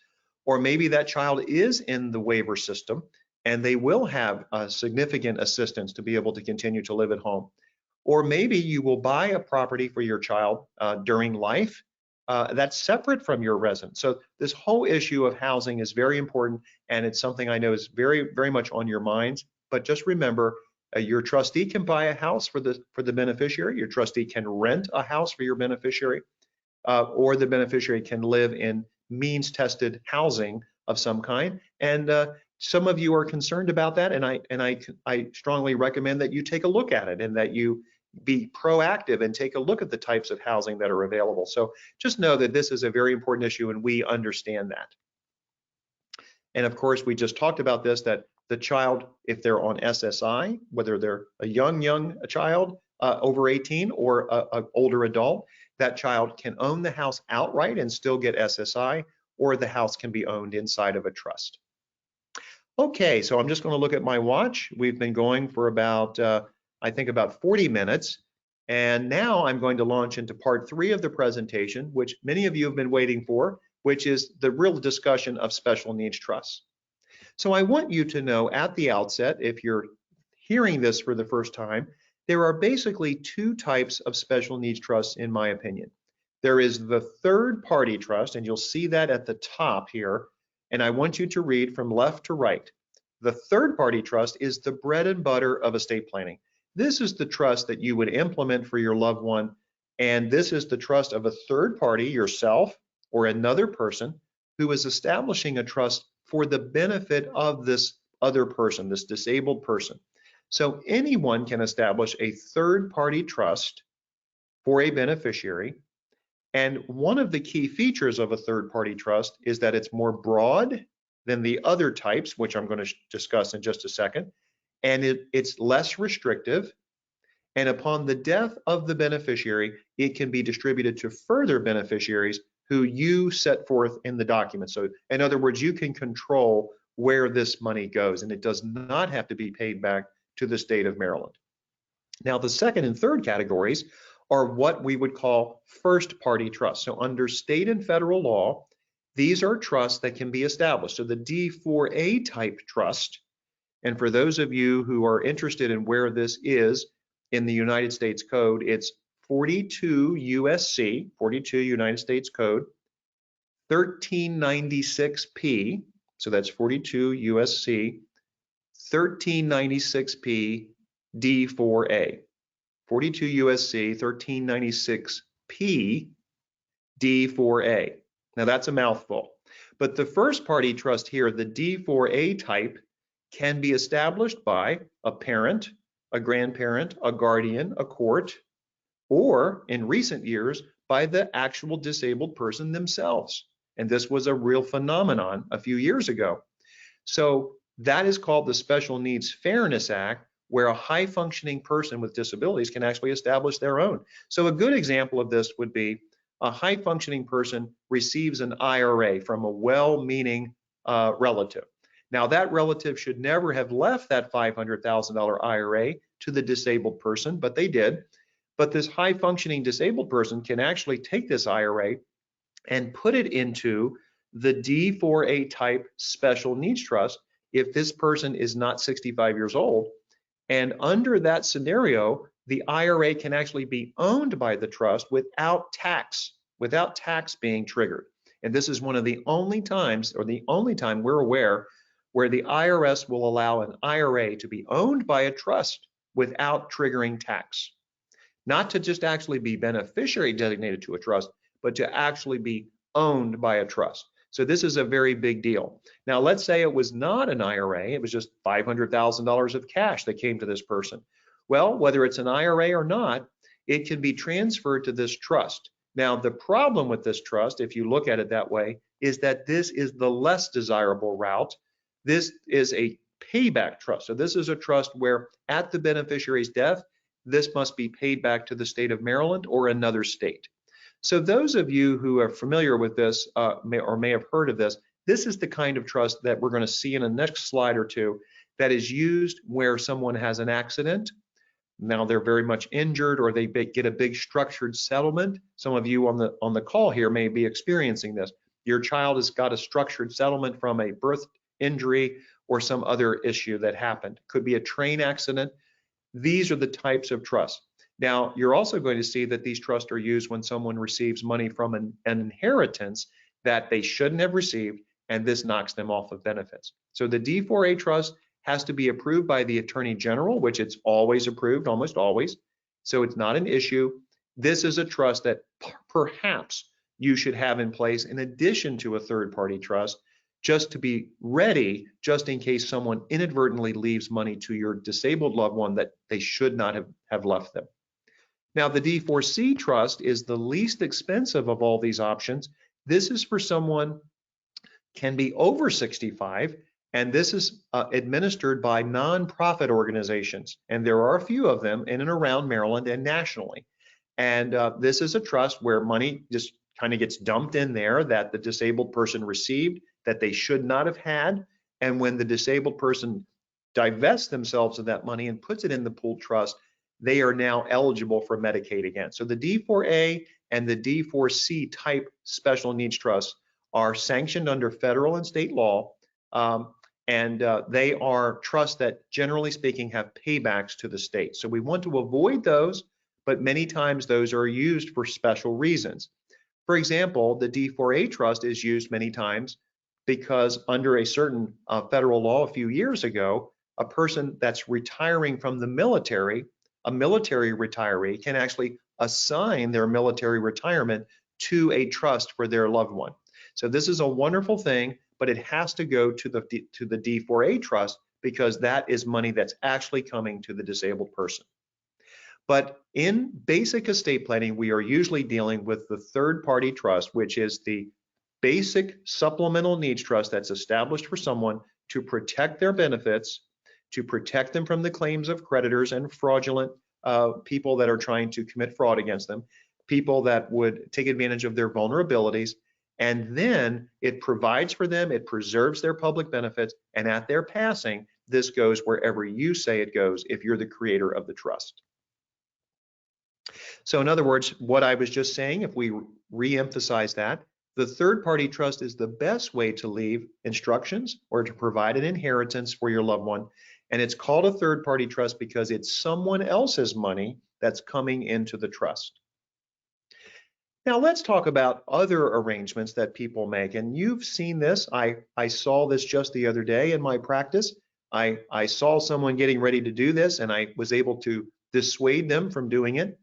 or maybe that child is in the waiver system and they will have significant assistance to be able to continue to live at home. Or maybe you will buy a property for your child during life that's separate from your residence. So this whole issue of housing is very important, and it's something I know is very, very much on your minds. But just remember, your trustee can buy a house for the beneficiary. Your trustee can rent a house for your beneficiary, or the beneficiary can live in means-tested housing of some kind. And some of you are concerned about that, and I strongly recommend that you take a look at it and that you be proactive and take a look at the types of housing that are available. So just know that this is a very important issue, and we understand that. And of course, we just talked about this, that the child, if they're on SSI, whether they're a young child over 18 or an older adult, that child can own the house outright and still get SSI, or the house can be owned inside of a trust. Okay, so I'm just going to look at my watch. We've been going for about, I think about 40 minutes. And now I'm going to launch into part 3 of the presentation, which many of you have been waiting for, which is the real discussion of special needs trusts. So I want you to know at the outset, if you're hearing this for the first time, there are basically 2 types of special needs trusts, in my opinion. There is the third party trust, and you'll see that at the top here. And I want you to read from left to right. The third party trust is the bread and butter of estate planning. This is the trust that you would implement for your loved one. And this is the trust of a third party, yourself or another person, who is establishing a trust for the benefit of this other person, this disabled person. So anyone can establish a third party trust for a beneficiary. And one of the key features of a third party trust is that it's more broad than the other types, which I'm going to discuss in just a second. And it's less restrictive. And upon the death of the beneficiary, it can be distributed to further beneficiaries who you set forth in the document. So in other words, you can control where this money goes, and it does not have to be paid back to the state of Maryland. Now, the second and third categories are what we would call first party trusts. So under state and federal law, these are trusts that can be established. So the D4A type trust, and for those of you who are interested in where this is in the United States Code, it's 42 USC, 42 United States Code, 1396P, so that's 42 USC, 1396P D4A. 42 USC 1396P D4A. Now that's a mouthful. But the first party trust here, the D4A type, can be established by a parent, a grandparent, a guardian, a court, or in recent years, by the actual disabled person themselves. And this was a real phenomenon a few years ago. So that is called the Special Needs Fairness Act, where a high functioning person with disabilities can actually establish their own. So a good example of this would be a high functioning person receives an IRA from a well-meaning relative. Now that relative should never have left that $500,000 IRA to the disabled person, but they did. But this high functioning disabled person can actually take this IRA and put it into the D4A type special needs trust if this person is not 65 years old. And under that scenario, the IRA can actually be owned by the trust without tax being triggered. And this is one of the only times, or the only time we're aware, where the IRS will allow an IRA to be owned by a trust without triggering tax. Not to just actually be beneficiary designated to a trust, but to actually be owned by a trust. So this is a very big deal. Now, let's say it was not an IRA, it was just $500,000 of cash that came to this person. Well, whether it's an IRA or not, it can be transferred to this trust. Now, the problem with this trust, if you look at it that way, is that this is the less desirable route. This is a payback trust. So this is a trust where at the beneficiary's death, this must be paid back to the state of Maryland or another state. So those of you who are familiar with this may have heard of this, this is the kind of trust that we're going to see in the next slide or two that is used where someone has an accident. Now they're very much injured or they get a big structured settlement. Some of you on the call here may be experiencing this. Your child has got a structured settlement from a birth injury or some other issue that happened. Could be a train accident. These are the types of trusts. Now, you're also going to see that these trusts are used when someone receives money from an inheritance that they shouldn't have received, and this knocks them off of benefits. So the D4A trust has to be approved by the Attorney General, which it's always approved, almost always. So it's not an issue. This is a trust that perhaps you should have in place in addition to a third-party trust, just to be ready, just in case someone inadvertently leaves money to your disabled loved one that they should not have left them. Now, the D4C trust is the least expensive of all these options. This is for someone can be over 65, and this is administered by nonprofit organizations. And there are a few of them in and around Maryland and nationally. And this is a trust where money just kind of gets dumped in there that the disabled person received that they should not have had. And when the disabled person divests themselves of that money and puts it in the pooled trust, they are now eligible for Medicaid again. So the D4A and the D4C type special needs trusts are sanctioned under federal and state law. They are trusts that, generally speaking, have paybacks to the state. So we want to avoid those, but many times those are used for special reasons. For example, the D4A trust is used many times because under a certain federal law a few years ago, a person that's retiring from the military, a military retiree, can actually assign their military retirement to a trust for their loved one. So this is a wonderful thing, but it has to go to the D4A trust because that is money that's actually coming to the disabled person. But in basic estate planning, we are usually dealing with the third-party trust, which is the basic supplemental needs trust that's established for someone to protect their benefits, to protect them from the claims of creditors and fraudulent people that are trying to commit fraud against them, people that would take advantage of their vulnerabilities, and then it provides for them, it preserves their public benefits, and at their passing, this goes wherever you say it goes if you're the creator of the trust. So in other words, what I was just saying, if we re-emphasize that, the third-party trust is the best way to leave instructions or to provide an inheritance for your loved one. And it's called a third-party trust because it's someone else's money that's coming into the trust. Now let's talk about other arrangements that people make. And you've seen this. I saw this just the other day in my practice. I saw someone getting ready to do this and I was able to dissuade them from doing it.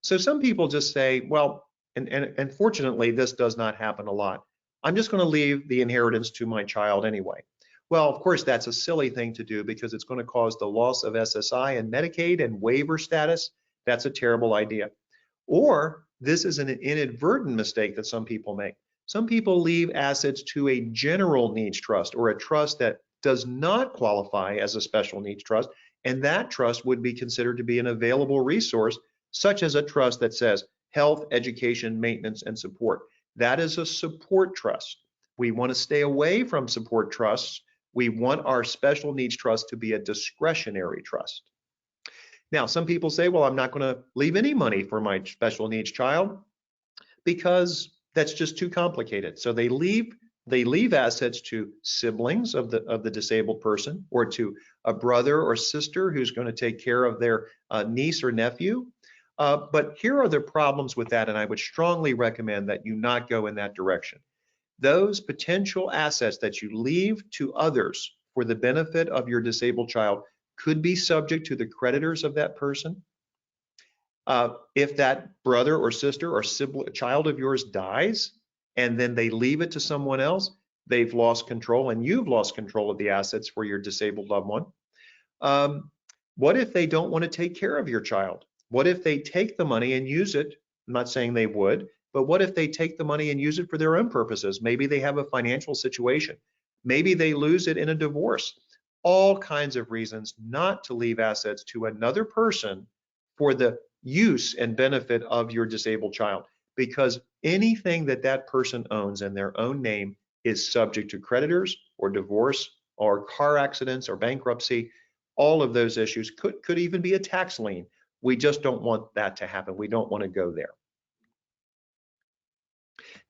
So some people just say, well, and fortunately, this does not happen a lot. I'm just going to leave the inheritance to my child anyway. Well, of course, that's a silly thing to do because it's going to cause the loss of SSI and Medicaid and waiver status. That's a terrible idea. Or this is an inadvertent mistake that some people make. Some people leave assets to a general needs trust or a trust that does not qualify as a special needs trust, and that trust would be considered to be an available resource, such as a trust that says health, education, maintenance, and support. That is a support trust. We want to stay away from support trusts. We want our special needs trust to be a discretionary trust. Now, some people say, well, I'm not going to leave any money for my special needs child because that's just too complicated. So they leave assets to siblings of the disabled person, or to a brother or sister who's going to take care of their niece or nephew. But here are the problems with that, and I would strongly recommend that you not go in that direction. Those potential assets that you leave to others for the benefit of your disabled child could be subject to the creditors of that person. If that brother or sister or sibling, child of yours dies, and then they leave it to someone else, they've lost control, and you've lost control of the assets for your disabled loved one. What if they don't want to take care of your child? What if they take the money and use it? I'm not saying they would, but what if they take the money and use it for their own purposes? Maybe they have a financial situation. Maybe they lose it in a divorce. All kinds of reasons not to leave assets to another person for the use and benefit of your disabled child, because anything that that person owns in their own name is subject to creditors or divorce or car accidents or bankruptcy. All of those issues could even be a tax lien. We just don't want that to happen. We don't want to go there.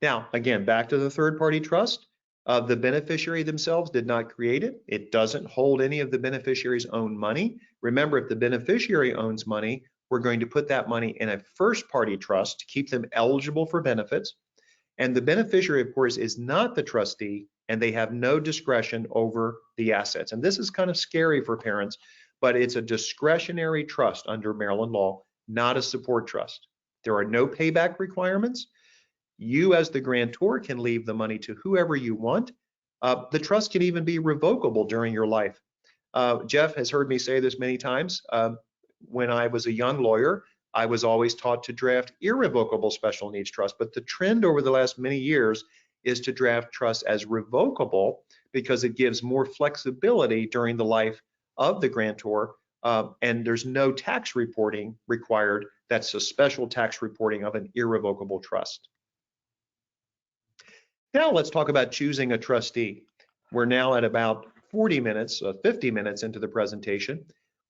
Now, again, back to the third-party trust. The beneficiary themselves did not create it. It doesn't hold any of the beneficiary's own money. Remember, if the beneficiary owns money, we're going to put that money in a first-party trust to keep them eligible for benefits. And the beneficiary, of course, is not the trustee, and they have no discretion over the assets. And this is kind of scary for parents, but it's a discretionary trust under Maryland law, not a support trust. There are no payback requirements. You, as the grantor, can leave the money to whoever you want. The trust can even be revocable during your life. Jeff has heard me say this many times. When I was a young lawyer, I was always taught to draft irrevocable special needs trusts, but the trend over the last many years is to draft trusts as revocable because it gives more flexibility during the life of the grantor, and there's no tax reporting required. That's a special tax reporting of an irrevocable trust. Now let's talk about choosing a trustee. We're now at about 40 minutes, 50 minutes into the presentation.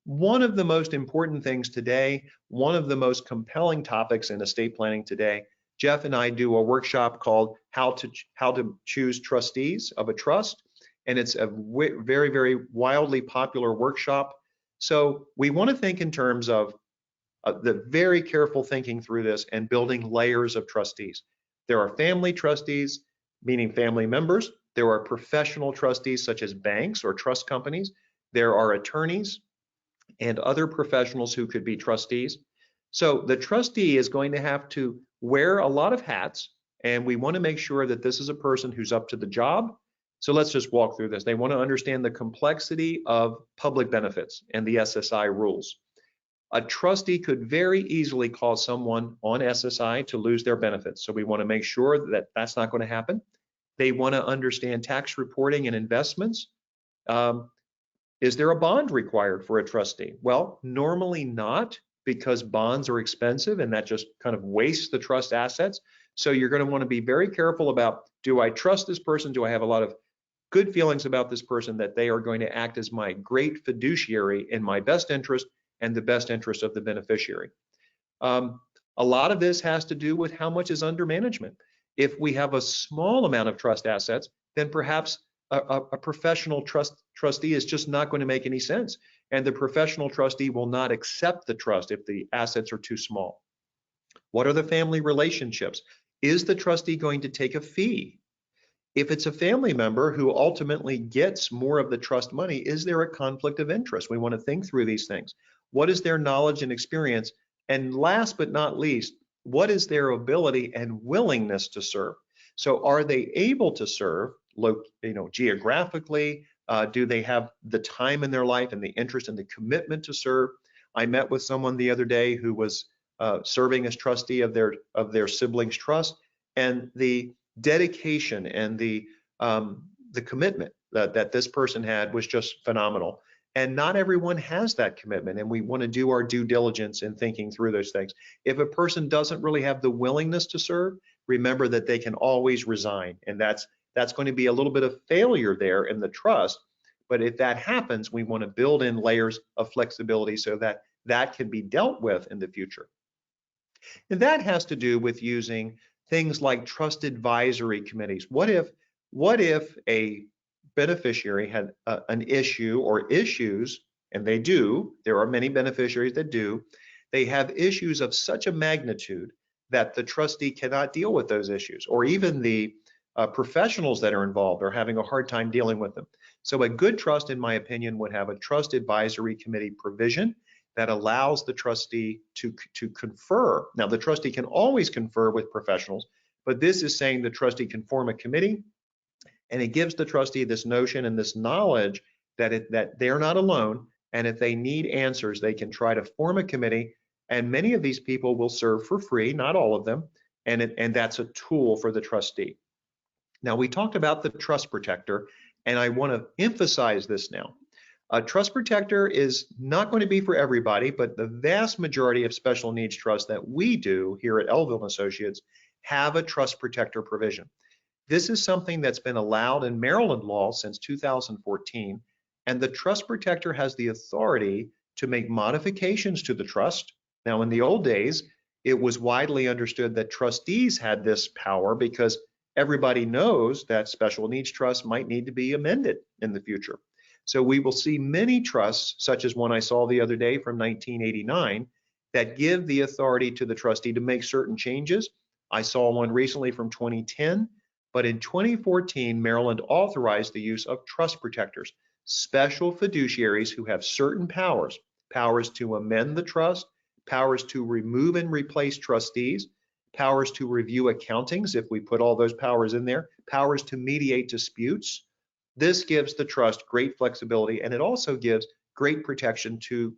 One of the most important things today, one of the most compelling topics in estate planning today, Jeff and I do a workshop called How to Choose Trustees of a Trust, and it's a very, very wildly popular workshop. So we want to think in terms of the very careful thinking through this and building layers of trustees. There are family trustees, meaning family members. There are professional trustees such as banks or trust companies. There are attorneys and other professionals who could be trustees. So the trustee is going to have to wear a lot of hats, and we want to make sure that this is a person who's up to the job. So let's just walk through this. They want to understand the complexity of public benefits and the SSI rules. A trustee could very easily cause someone on SSI to lose their benefits. So we want to make sure that that's not going to happen. They want to understand tax reporting and investments. Is there a bond required for a trustee? Well, normally not, because bonds are expensive and that just kind of wastes the trust assets. So you're going to want to be very careful about, do I trust this person? Do I have a lot of good feelings about this person that they are going to act as my great fiduciary in my best interest and the best interest of the beneficiary? A lot of this has to do with how much is under management. If we have a small amount of trust assets, then perhaps a professional trustee is just not going to make any sense. And the professional trustee will not accept the trust if the assets are too small. What are the family relationships? Is the trustee going to take a fee? If it's a family member who ultimately gets more of the trust money, is there a conflict of interest? We want to think through these things. What is their knowledge and experience? And last but not least, what is their ability and willingness to serve? So are they able to serve, geographically? Do they have the time in their life and the interest and the commitment to serve? I met with someone the other day who was serving as trustee of their siblings' trust, and the dedication and the commitment that this person had was just phenomenal. And not everyone has that commitment, and we want to do our due diligence in thinking through those things. If a person doesn't really have the willingness to serve, remember that they can always resign, and that's going to be a little bit of failure there in the trust. But if that happens, we want to build in layers of flexibility so that that can be dealt with in the future. And that has to do with using things like trust advisory committees. What if a beneficiary had an issue or issues, and they do, there are many beneficiaries that do, they have issues of such a magnitude that the trustee cannot deal with those issues, or even the professionals that are involved are having a hard time dealing with them. So a good trust, in my opinion, would have a trust advisory committee provision that allows the trustee to confer. Now, the trustee can always confer with professionals, but this is saying the trustee can form a committee, and it gives the trustee this notion and this knowledge that they're not alone, and if they need answers, they can try to form a committee, and many of these people will serve for free, not all of them, and that's a tool for the trustee. Now, we talked about the trust protector, and I want to emphasize this now. A trust protector is not going to be for everybody, but the vast majority of special needs trusts that we do here at Elville Associates have a trust protector provision. This is something that's been allowed in Maryland law since 2014, and the trust protector has the authority to make modifications to the trust. Now, in the old days, it was widely understood that trustees had this power because everybody knows that special needs trusts might need to be amended in the future. So we will see many trusts, such as one I saw the other day from 1989, that give the authority to the trustee to make certain changes. I saw one recently from 2010, but in 2014, Maryland authorized the use of trust protectors, special fiduciaries who have certain powers to amend the trust, powers to remove and replace trustees, powers to review accountings if we put all those powers in there, powers to mediate disputes. This gives the trust great flexibility, and it also gives great protection to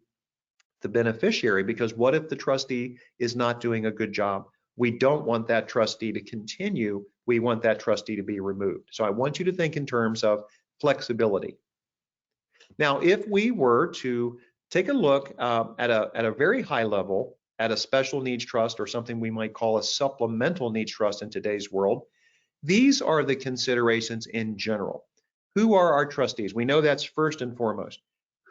the beneficiary, because what if the trustee is not doing a good job? We don't want that trustee to continue. We want that trustee to be removed. So I want you to think in terms of flexibility. Now, if we were to take a look at a very high level at a special needs trust, or something we might call a supplemental needs trust in today's world, these are the considerations in general. Who are our trustees? We know that's first and foremost.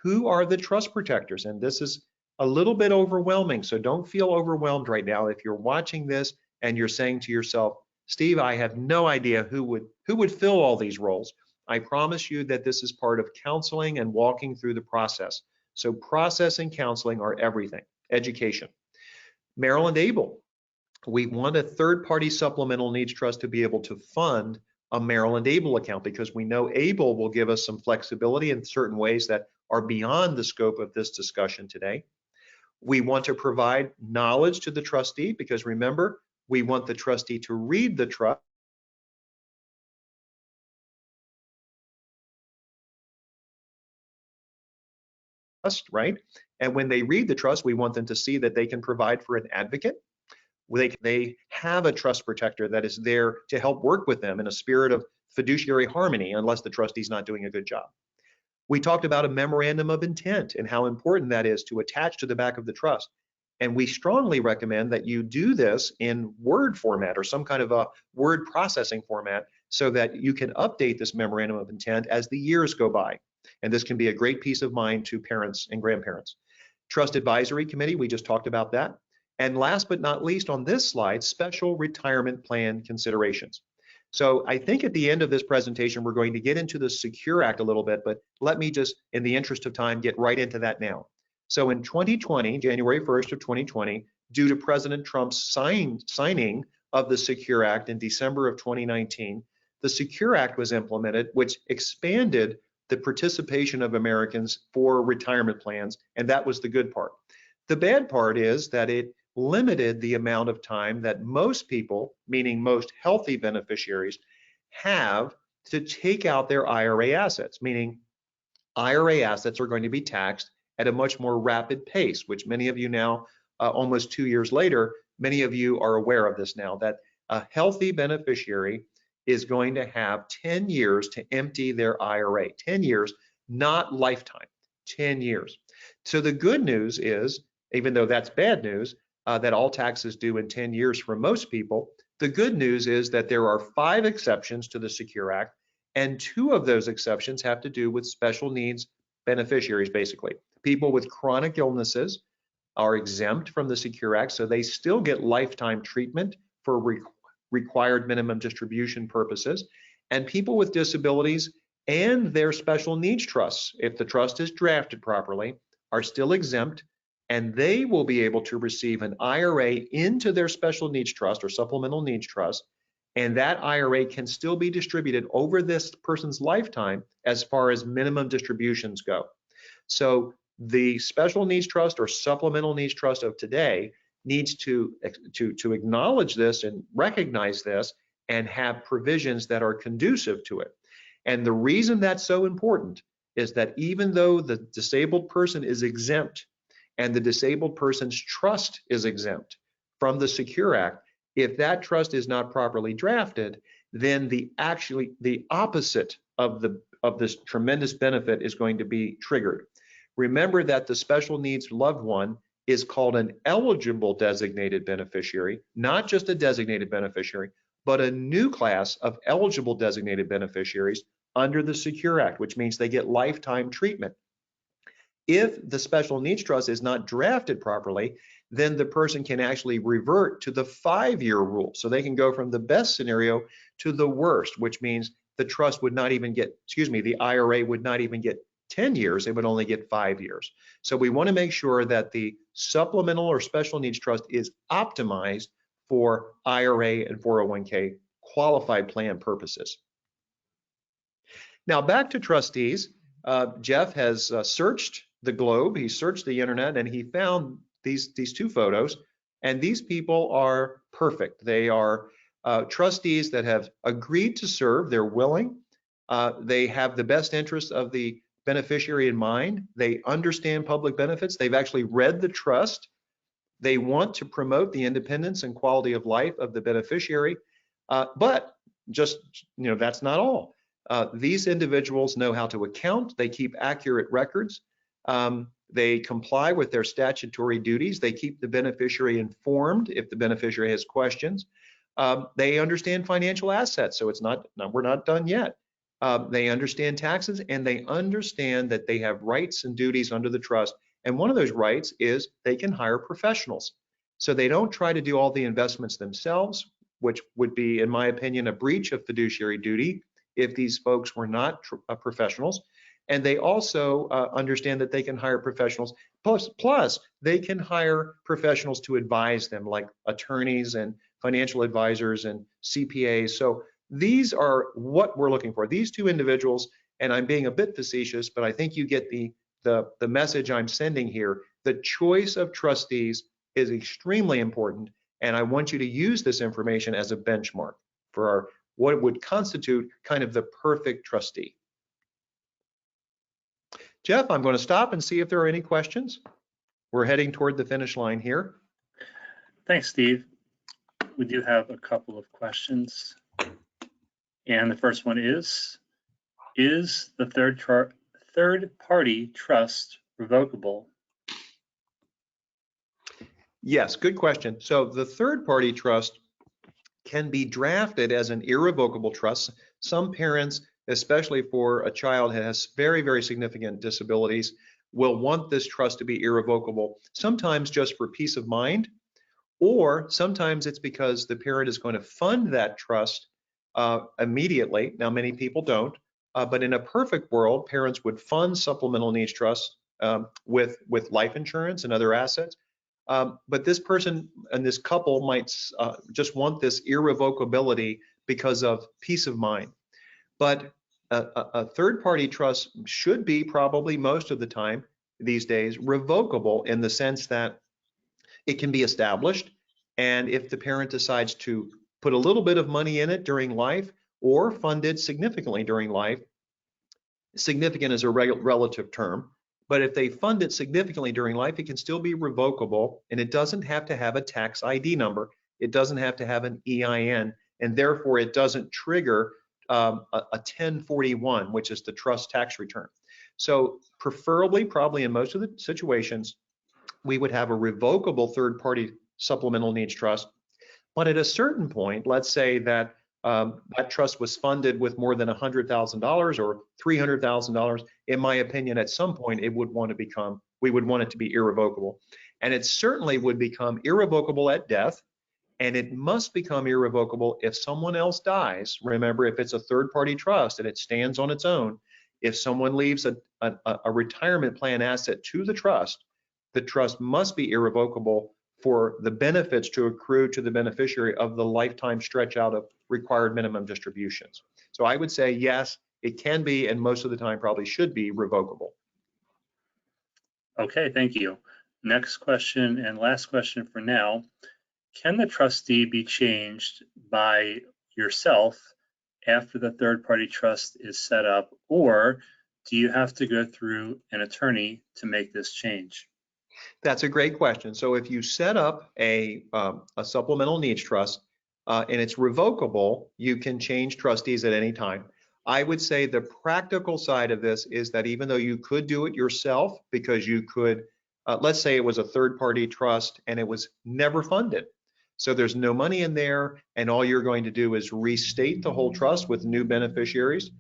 Who are the trust protectors? And this is a little bit overwhelming, so don't feel overwhelmed right now. If you're watching this and you're saying to yourself, Steve, I have no idea who would fill all these roles, I promise you that this is part of counseling and walking through the process. So process and counseling are everything. Education. Maryland ABLE. We want a third-party supplemental needs trust to be able to fund a Maryland ABLE account, because we know ABLE will give us some flexibility in certain ways that are beyond the scope of this discussion today. We want to provide knowledge to the trustee, because remember, we want the trustee to read the trust, right? And when they read the trust, we want them to see that they can provide for an advocate. They have a trust protector that is there to help work with them in a spirit of fiduciary harmony, unless the trustee's not doing a good job. We talked about a memorandum of intent and how important that is to attach to the back of the trust. And we strongly recommend that you do this in Word format or some kind of a word processing format, so that you can update this memorandum of intent as the years go by. And this can be a great peace of mind to parents and grandparents. Trust Advisory Committee, we just talked about that. And last but not least on this slide, special retirement plan considerations. So I think at the end of this presentation, we're going to get into the Secure Act a little bit, but let me just, in the interest of time, get right into that now. So in 2020, January 1st of 2020, due to President Trump's signing of the Secure Act in December of 2019, the Secure Act was implemented, which expanded the participation of Americans for retirement plans, and that was the good part. The bad part is that it limited the amount of time that most people, meaning most healthy beneficiaries, have to take out their IRA assets, meaning IRA assets are going to be taxed at a much more rapid pace, which many of you now, almost 2 years later, many of you are aware of this now, that a healthy beneficiary is going to have 10 years to empty their IRA. 10 years, not lifetime, 10 years. So the good news is, even though that's bad news, that all taxes due in 10 years for most people, the good news is that there are 5 exceptions to the Secure Act, and 2 of those exceptions have to do with special needs beneficiaries, basically. People with chronic illnesses are exempt from the Secure Act, so they still get lifetime treatment for required minimum distribution purposes. And people with disabilities and their special needs trusts, if the trust is drafted properly, are still exempt, and they will be able to receive an IRA into their special needs trust or supplemental needs trust, and that IRA can still be distributed over this person's lifetime as far as minimum distributions go. So the special needs trust or supplemental needs trust of today needs to acknowledge this and recognize this and have provisions that are conducive to it. And the reason that's so important is that even though the disabled person is exempt and the disabled person's trust is exempt from the Secure Act, if that trust is not properly drafted, then the opposite of this tremendous benefit is going to be triggered. Remember that the special needs loved one is called an eligible designated beneficiary, not just a designated beneficiary, but a new class of eligible designated beneficiaries under the Secure Act, which means they get lifetime treatment. If the special needs trust is not drafted properly, then the person can actually revert to the 5-year rule. So they can go from the best scenario to the worst, which means the trust would not even get, the IRA would not even get 10 years, it would only get 5 years. So we want to make sure that the supplemental or special needs trust is optimized for IRA and 401k qualified plan purposes. Now back to trustees. Jeff has searched the globe, he searched the internet, and he found these 2 photos, and these people are perfect. They are trustees that have agreed to serve, they're willing, they have the best interest of the beneficiary in mind, they understand public benefits, they've actually read the trust, they want to promote the independence and quality of life of the beneficiary, but just, that's not all. These individuals know how to account, they keep accurate records, they comply with their statutory duties, they keep the beneficiary informed if the beneficiary has questions, they understand financial assets, so we're not done yet. They understand taxes, and they understand that they have rights and duties under the trust, and one of those rights is they can hire professionals. So they don't try to do all the investments themselves, which would be, in my opinion, a breach of fiduciary duty if these folks were not professionals. And they also understand that they can hire professionals, plus they can hire professionals to advise them, like attorneys and financial advisors and CPAs. So these are what we're looking for. These 2 individuals, and I'm being a bit facetious, but I think you get the message I'm sending here. The choice of trustees is extremely important, and I want you to use this information as a benchmark for what would constitute kind of the perfect trustee. Jeff, I'm going to stop and see if there are any questions. We're heading toward the finish line here. Thanks, Steve. We do have a couple of questions. And the first one is the third-party trust revocable? Yes, good question. So the third-party trust can be drafted as an irrevocable trust. Some parents, especially for a child that has very, very significant disabilities, will want this trust to be irrevocable, sometimes just for peace of mind, or sometimes it's because the parent is going to fund that trust immediately. Now, many people don't, but in a perfect world, parents would fund supplemental needs trusts with life insurance and other assets. But this person and this couple might just want this irrevocability because of peace of mind. But a third-party trust should be, probably most of the time these days, revocable, in the sense that It can be established, and if the parent decides to put a little bit of money in it during life or fund it significantly during life, significant is a relative term, but if they fund it significantly during life, it can still be revocable, and it doesn't have to have a tax ID number. It doesn't have to have an EIN, and therefore it doesn't trigger a 1041, which is the trust tax return. So preferably, probably in most of the situations, we would have a revocable third-party supplemental needs trust. But at a certain point, let's say that that trust was funded with more than $100,000 or $300,000. In my opinion, at some point, we would want it to be irrevocable. And it certainly would become irrevocable at death, and it must become irrevocable if someone else dies. Remember, if it's a third-party trust and it stands on its own, if someone leaves a retirement plan asset to the trust must be irrevocable for the benefits to accrue to the beneficiary of the lifetime stretch out of required minimum distributions. So I would say yes, it can be, and most of the time probably should be revocable. Okay, thank you. Next question and last question for now. Can the trustee be changed by yourself after the third-party trust is set up, or do you have to go through an attorney to make this change? That's a great question. So if you set up a supplemental needs trust and it's revocable, you can change trustees at any time. I would say the practical side of this is that even though you could do it yourself, because you could, let's say it was a third-party trust and it was never funded. So there's no money in there, and all you're going to do is restate the whole trust with new beneficiaries.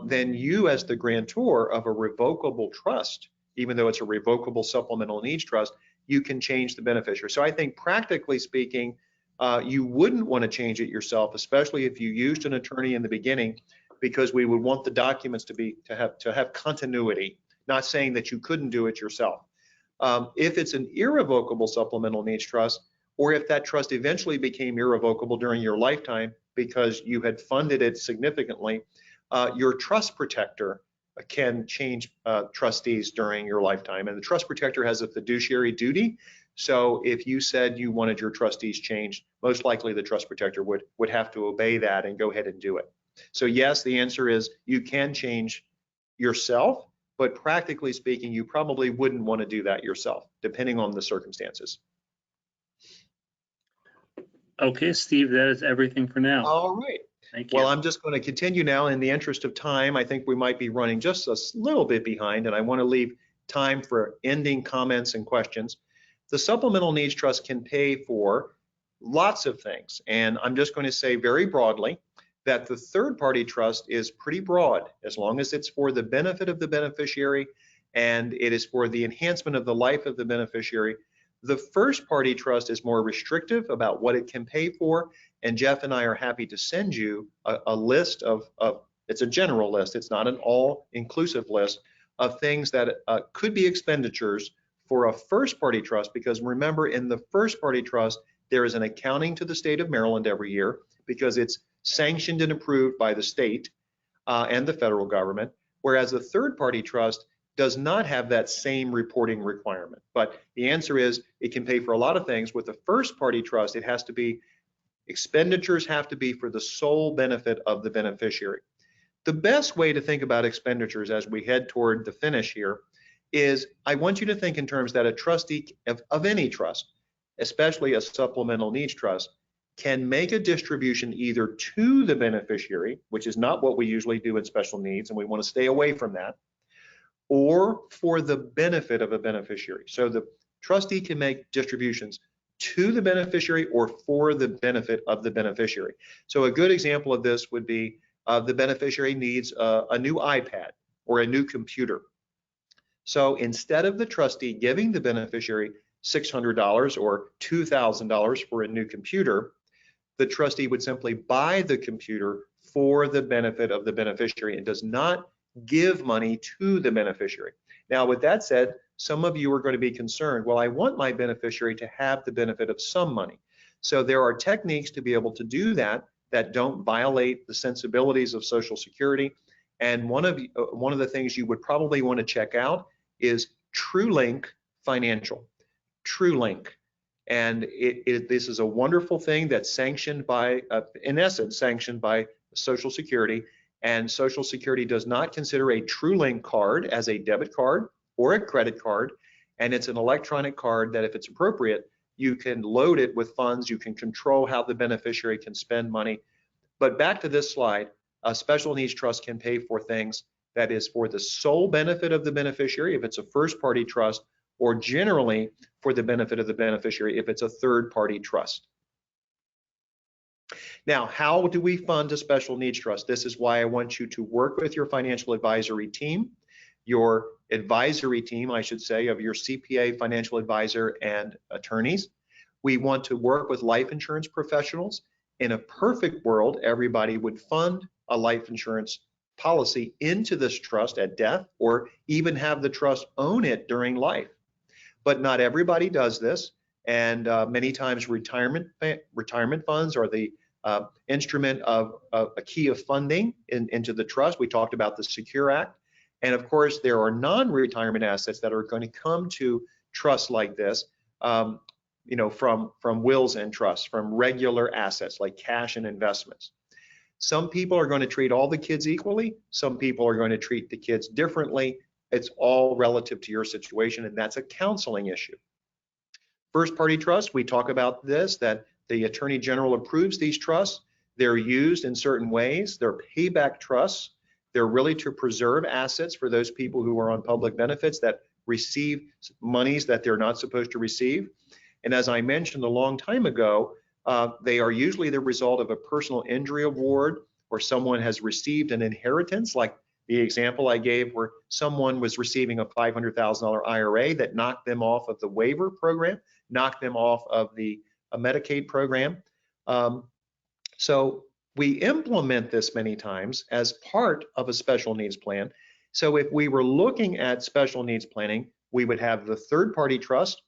Then you, as the grantor of a revocable trust, even though it's a revocable supplemental needs trust, you can change the beneficiary. So I think practically speaking, you wouldn't want to change it yourself, especially if you used an attorney in the beginning, because we would want the documents to have continuity, not saying that you couldn't do it yourself. If it's an irrevocable supplemental needs trust, or if that trust eventually became irrevocable during your lifetime because you had funded it significantly, your trust protector can change trustees during your lifetime. And the trust protector has a fiduciary duty. So if you said you wanted your trustees changed, most likely the trust protector would have to obey that and go ahead and do it. So yes, the answer is you can change yourself, but practically speaking, you probably wouldn't want to do that yourself, depending on the circumstances. Okay, Steve, that is everything for now. All right. Thank you. Well, I'm just going to continue now. In the interest of time, I think we might be running just a little bit behind, and I want to leave time for ending comments and questions. The supplemental needs trust can pay for lots of things, and I'm just going to say very broadly that the third-party trust is pretty broad, as long as it's for the benefit of the beneficiary and it is for the enhancement of the life of the beneficiary. The first-party trust is more restrictive about what it can pay for, and Jeff and I are happy to send you a list of it's a general list, it's not an all-inclusive list of things that could be expenditures for a first-party trust, because remember, in the first-party trust, there is an accounting to the state of Maryland every year because it's sanctioned and approved by the state and the federal government, whereas a third-party trust does not have that same reporting requirement. But the answer is it can pay for a lot of things. With the first-party trust, it has to be, expenditures have to be for the sole benefit of the beneficiary. The best way to think about expenditures as we head toward the finish here is I want you to think in terms that a trustee of any trust, especially a supplemental needs trust, can make a distribution either to the beneficiary, which is not what we usually do in special needs, and we want to stay away from that, or for the benefit of a beneficiary. So the trustee can make distributions to the beneficiary or for the benefit of the beneficiary. So a good example of this would be the beneficiary needs a new iPad or a new computer. So instead of the trustee giving the beneficiary $600 or $2,000 for a new computer, the trustee would simply buy the computer for the benefit of the beneficiary and does not give money to the beneficiary. Now, with that said, some of you are going to be concerned, well, I want my beneficiary to have the benefit of some money. So there are techniques to be able to do that that don't violate the sensibilities of Social Security. And one of the things you would probably want to check out is TrueLink Financial. TrueLink. And this is a wonderful thing that's sanctioned by, in essence, sanctioned by Social Security. And Social Security does not consider a TrueLink card as a debit card or a credit card. And it's an electronic card that, if it's appropriate, you can load it with funds. You can control how the beneficiary can spend money. But back to this slide, a special needs trust can pay for things that is for the sole benefit of the beneficiary if it's a first party trust, or generally for the benefit of the beneficiary if it's a third party trust. Now, how do we fund a special needs trust? This is why I want you to work with your financial advisory team, your advisory team, I should say, of your CPA, financial advisor, and attorneys. We want to work with life insurance professionals. In a perfect world, everybody would fund a life insurance policy into this trust at death, or even have the trust own it during life. But not everybody does this, and many times retirement funds are the instrument of a key of funding into the trust. We talked about the Secure Act, and of course there are non-retirement assets that are going to come to trusts like this, you know, from wills and trusts, from regular assets like cash and investments. Some people are going to treat all the kids equally. Some people are going to treat the kids differently. It's all relative to your situation, and that's a counseling issue. First party trust, we talk about this, that the Attorney General approves these trusts. They're used in certain ways. They're payback trusts. They're really to preserve assets for those people who are on public benefits that receive monies that they're not supposed to receive. And as I mentioned a long time ago, they are usually the result of a personal injury award, or someone has received an inheritance, like the example I gave where someone was receiving a $500,000 IRA that knocked them off of the waiver program, knocked them off of the Medicaid program. So we implement this many times as part of a special needs plan. So if we were looking at special needs planning, we would have the third party trust,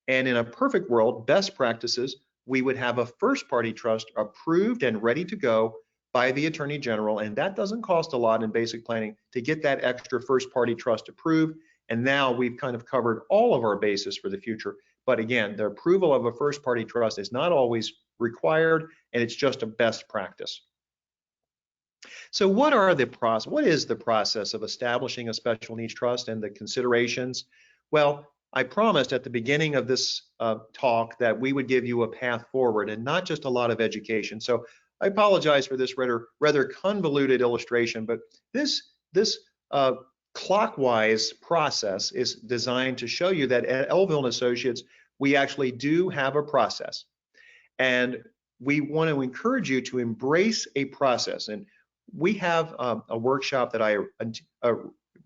and in a perfect world, best practices, we would have a first party trust approved and ready to go by the Attorney General, and that doesn't cost a lot in basic planning to get that extra first party trust approved. And now we've kind of covered all of our bases for the future. But again, the approval of a first party trust is not always required, and it's just a best practice. So what is the process of establishing a special needs trust and the considerations? Well, I promised at the beginning of this talk that we would give you a path forward and not just a lot of education. So I apologize for this rather convoluted illustration, but this clockwise process is designed to show you that at Elville & Associates, we actually do have a process. And we want to encourage you to embrace a process. And we have a workshop that I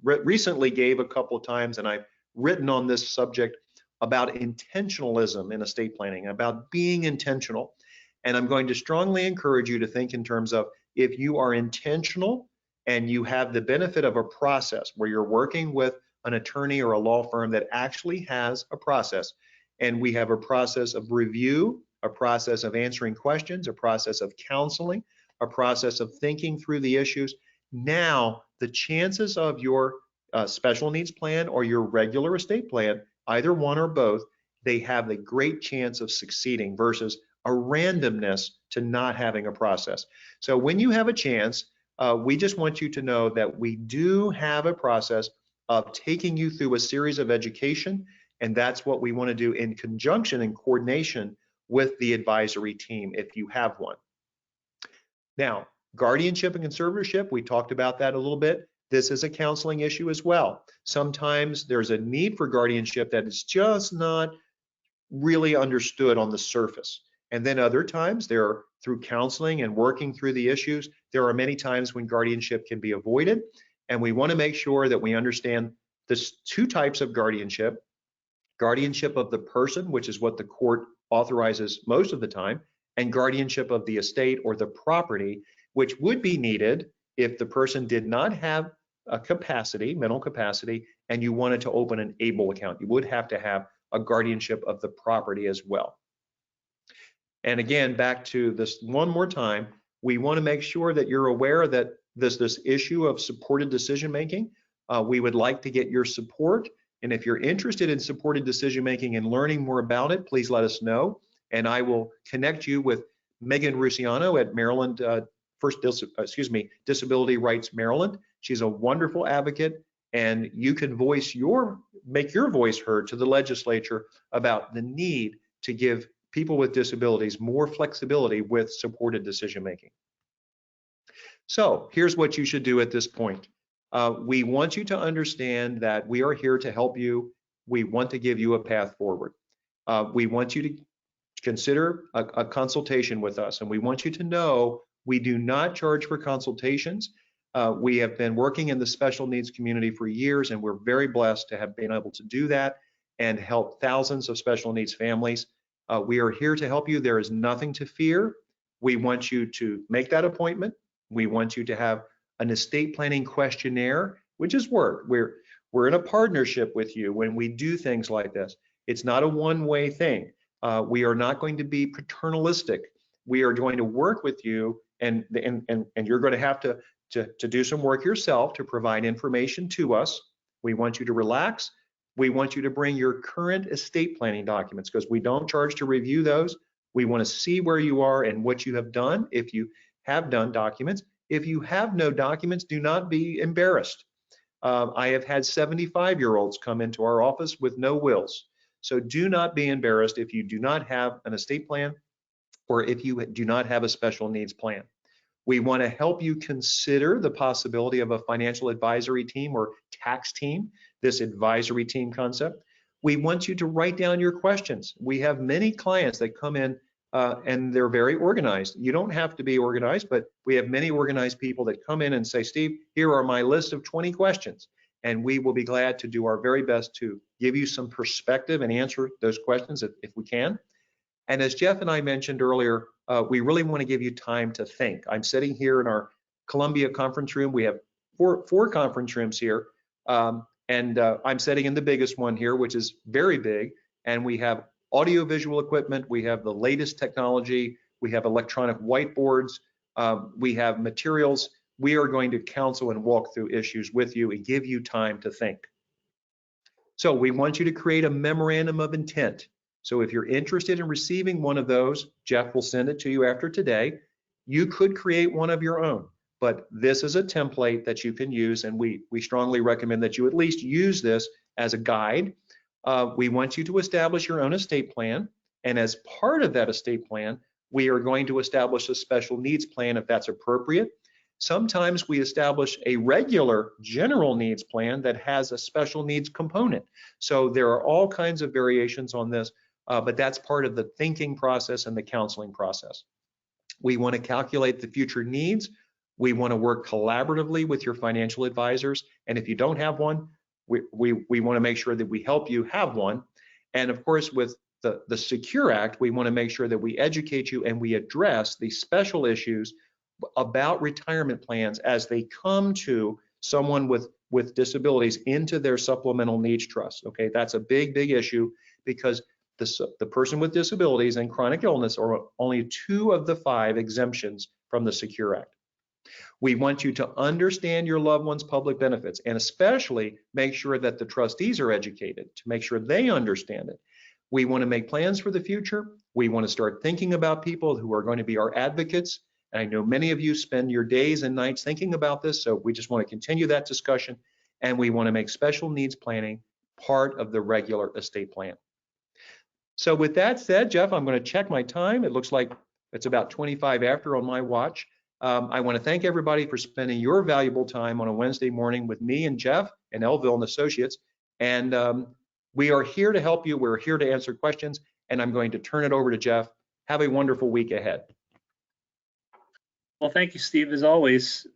recently gave a couple of times, and I've written on this subject about intentionalism in estate planning, about being intentional. And I'm going to strongly encourage you to think in terms of, if you are intentional and you have the benefit of a process where you're working with an attorney or a law firm that actually has a process, and we have a process of review, a process of answering questions, a process of counseling, a process of thinking through the issues, now the chances of your special needs plan or your regular estate plan, either one or both, they have a great chance of succeeding versus a randomness to not having a process. So when you have a chance, we just want you to know that we do have a process of taking you through a series of education, and that's what we want to do in conjunction and coordination with the advisory team if you have one. Now, guardianship and conservatorship, we talked about that a little bit. This is a counseling issue as well. Sometimes there's a need for guardianship that is just not really understood on the surface. And then other times through counseling and working through the issues, there are many times when guardianship can be avoided. And we want to make sure that we understand there's two types of guardianship. Guardianship of the person, which is what the court authorizes most of the time, and guardianship of the estate or the property, which would be needed if the person did not have a capacity, mental capacity, and you wanted to open an ABLE account. You would have to have a guardianship of the property as well. And again, back to this one more time, we want to make sure that you're aware that this issue of supported decision making, we would like to get your support. And if you're interested in supported decision-making and learning more about it, please let us know. And I will connect you with Megan Rusiano at Maryland, Disability Rights Maryland. She's a wonderful advocate, and you can make your voice heard to the legislature about the need to give people with disabilities more flexibility with supported decision-making. So here's what you should do at this point. We want you to understand that we are here to help you. We want to give you a path forward. We want you to consider a consultation with us, and we want you to know we do not charge for consultations. We have been working in the special needs community for years, and we're very blessed to have been able to do that and help thousands of special needs families. We are here to help you. There is nothing to fear. We want you to make that appointment. We want you to have an estate planning questionnaire, which is work. We're in a partnership with you when we do things like this. It's not a one-way thing. We are not going to be paternalistic. We are going to work with you, and you're going to have to do some work yourself to provide information to us. We want you to relax. We want you to bring your current estate planning documents, because we don't charge to review those. We want to see where you are and what you have done. If you have done documents, if you have no documents, do not be embarrassed. I have had 75-year-olds come into our office with no wills. So do not be embarrassed if you do not have an estate plan or if you do not have a special needs plan. We want to help you consider the possibility of a financial advisory team or tax team, this advisory team concept. We want you to write down your questions. We have many clients that come in and they're very organized. You don't have to be organized, but we have many organized people that come in and say, Steve, here are my list of 20 questions. And we will be glad to do our very best to give you some perspective and answer those questions if we can. And as Jeff and I mentioned earlier, we really want to give you time to think. I'm sitting here in our Columbia conference room. We have four conference rooms here. And I'm sitting in the biggest one here, which is very big. And we have audiovisual equipment. We have the latest technology. We have electronic whiteboards. We have materials. We are going to counsel and walk through issues with you and give you time to think. So we want you to create a memorandum of intent. So if you're interested in receiving one of those, Jeff will send it to you after today. You could create one of your own, but this is a template that you can use, and we strongly recommend that you at least use this as a guide. We want you to establish your own estate plan, and as part of that estate plan, we are going to establish a special needs plan if that's appropriate. Sometimes we establish a regular general needs plan that has a special needs component. So there are all kinds of variations on this, but that's part of the thinking process and the counseling process. We want to calculate the future needs. We want to work collaboratively with your financial advisors. And if you don't have one, we want to make sure that we help you have one. And of course, with the Secure Act, we want to make sure that we educate you and we address the special issues about retirement plans as they come to someone with disabilities into their supplemental needs trust. Okay, that's a big issue, because the person with disabilities and chronic illness are only 2 of the 5 exemptions from the Secure Act. We want you to understand your loved one's public benefits, and especially make sure that the trustees are educated to make sure they understand it. We want to make plans for the future. We want to start thinking about people who are going to be our advocates. And I know many of you spend your days and nights thinking about this, so we just want to continue that discussion, and we want to make special needs planning part of the regular estate plan. So with that said, Jeff, I'm going to check my time. It looks like it's about 25 after on my watch. I want to thank everybody for spending your valuable time on a Wednesday morning with me and Jeff and Elville and Associates. And we are here to help you. We're here to answer questions, and I'm going to turn it over to Jeff. Have a wonderful week ahead. Well, thank you, Steve, as always.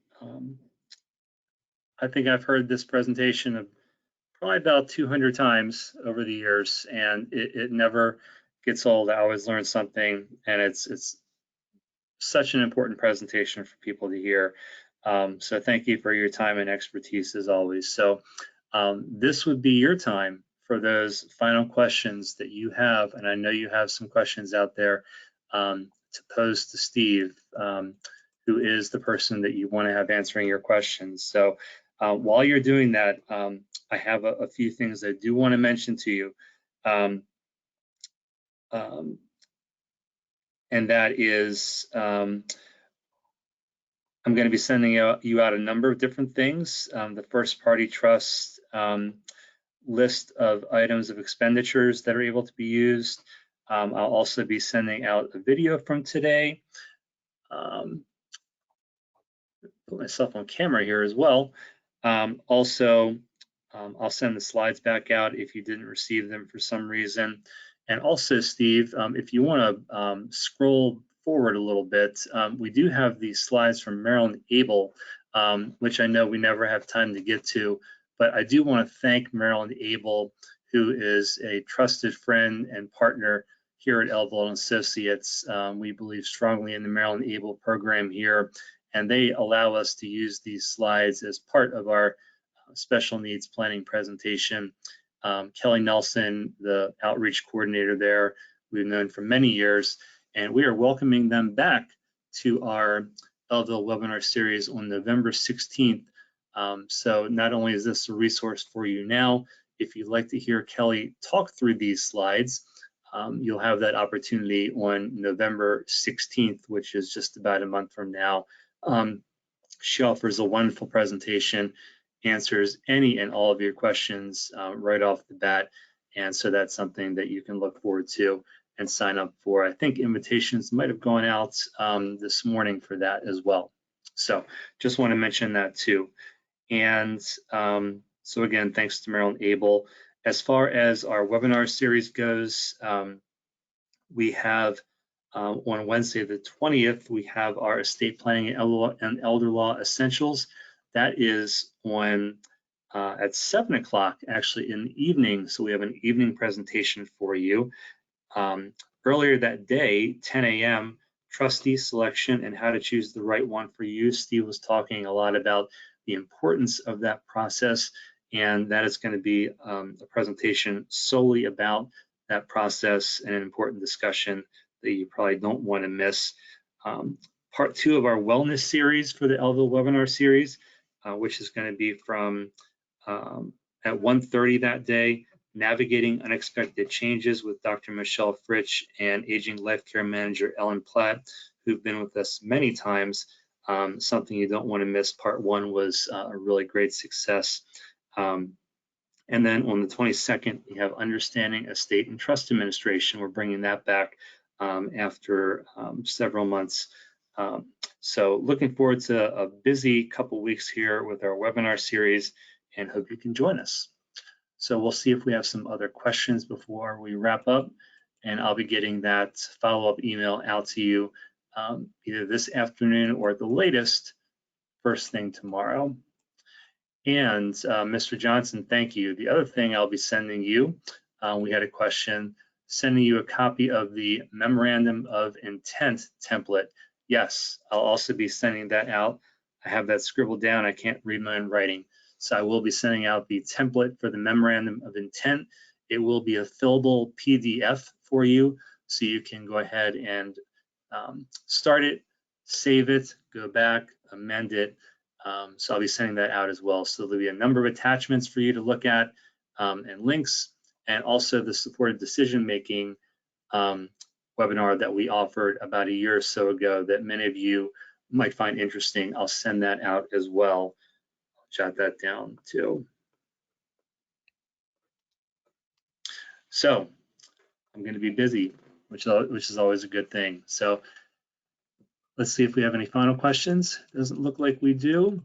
I think I've heard this presentation probably about 200 times over the years, and it never gets old. I always learn something, and it's such an important presentation for people to hear. So thank you for your time and expertise as always. So this would be your time for those final questions that you have, and I know you have some questions out there to pose to Steve, who is the person that you want to have answering your questions. So while you're doing that, I have a few things I do want to mention to you. And that is, I'm going to be sending you out a number of different things. The first party trust list of items of expenditures that are able to be used. I'll also be sending out a video from today. Put myself on camera here as well. Also, I'll send the slides back out if you didn't receive them for some reason. And also, Steve, if you want to scroll forward a little bit, we do have these slides from Marilyn Abel, which I know we never have time to get to, but I do want to thank Marilyn Abel, who is a trusted friend and partner here at Elville and Associates. We believe strongly in the Marilyn Abel program here, and they allow us to use these slides as part of our special needs planning presentation. Kelly Nelson, the outreach coordinator there, we've known for many years, and we are welcoming them back to our Elville webinar series on November 16th. So not only is this a resource for you now, if you'd like to hear Kelly talk through these slides, you'll have that opportunity on November 16th, which is just about a month from now. She offers a wonderful presentation, answers any and all of your questions right off the bat. And so that's something that you can look forward to and sign up for. I think invitations might have gone out this morning for that as well. So just want to mention that too. And so again, thanks to Marilyn Abel. As far as our webinar series goes, we have on Wednesday the 20th, we have our estate planning and elder law essentials. That is on at 7 o'clock actually in the evening. So we have an evening presentation for you. Earlier that day, 10 a.m., trustee selection and how to choose the right one for you. Steve was talking a lot about the importance of that process, and that is going to be a presentation solely about that process and an important discussion that you probably don't want to miss. Part 2 of our wellness series for the Elville webinar series, which is going to be from at 1:30 that day, Navigating Unexpected Changes with Dr. Michelle Fritsch and Aging Life Care Manager Ellen Platt, who've been with us many times. Something you don't want to miss. Part 1 was a really great success. And then on the 22nd, we have Understanding Estate and Trust Administration. We're bringing that back after several months. So looking forward to a busy couple weeks here with our webinar series, and hope you can join us. So we'll see if we have some other questions before we wrap up, and I'll be getting that follow-up email out to you either this afternoon or at the latest first thing tomorrow. And Mr. Johnson, thank you. The other thing I'll be sending you, we had a question, sending you a copy of the memorandum of intent template. Yes, I'll also be sending that out. I have that scribbled down. I can't read my own writing. So I will be sending out the template for the memorandum of intent. It will be a fillable PDF for you, so you can go ahead and start it, save it, go back, amend it. So I'll be sending that out as well. So there'll be a number of attachments for you to look at and links, and also the supported decision-making webinar that we offered about a year or so ago that many of you might find interesting. I'll send that out as well. I'll jot that down too. So I'm going to be busy, which is always a good thing. So let's see if we have any final questions. Doesn't look like we do.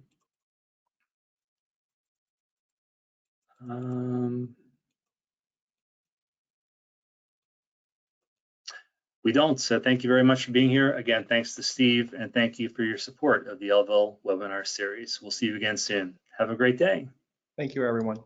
We don't, so thank you very much for being here. Again, thanks to Steve, and thank you for your support of the Elville webinar series. We'll see you again soon. Have a great day. Thank you, everyone.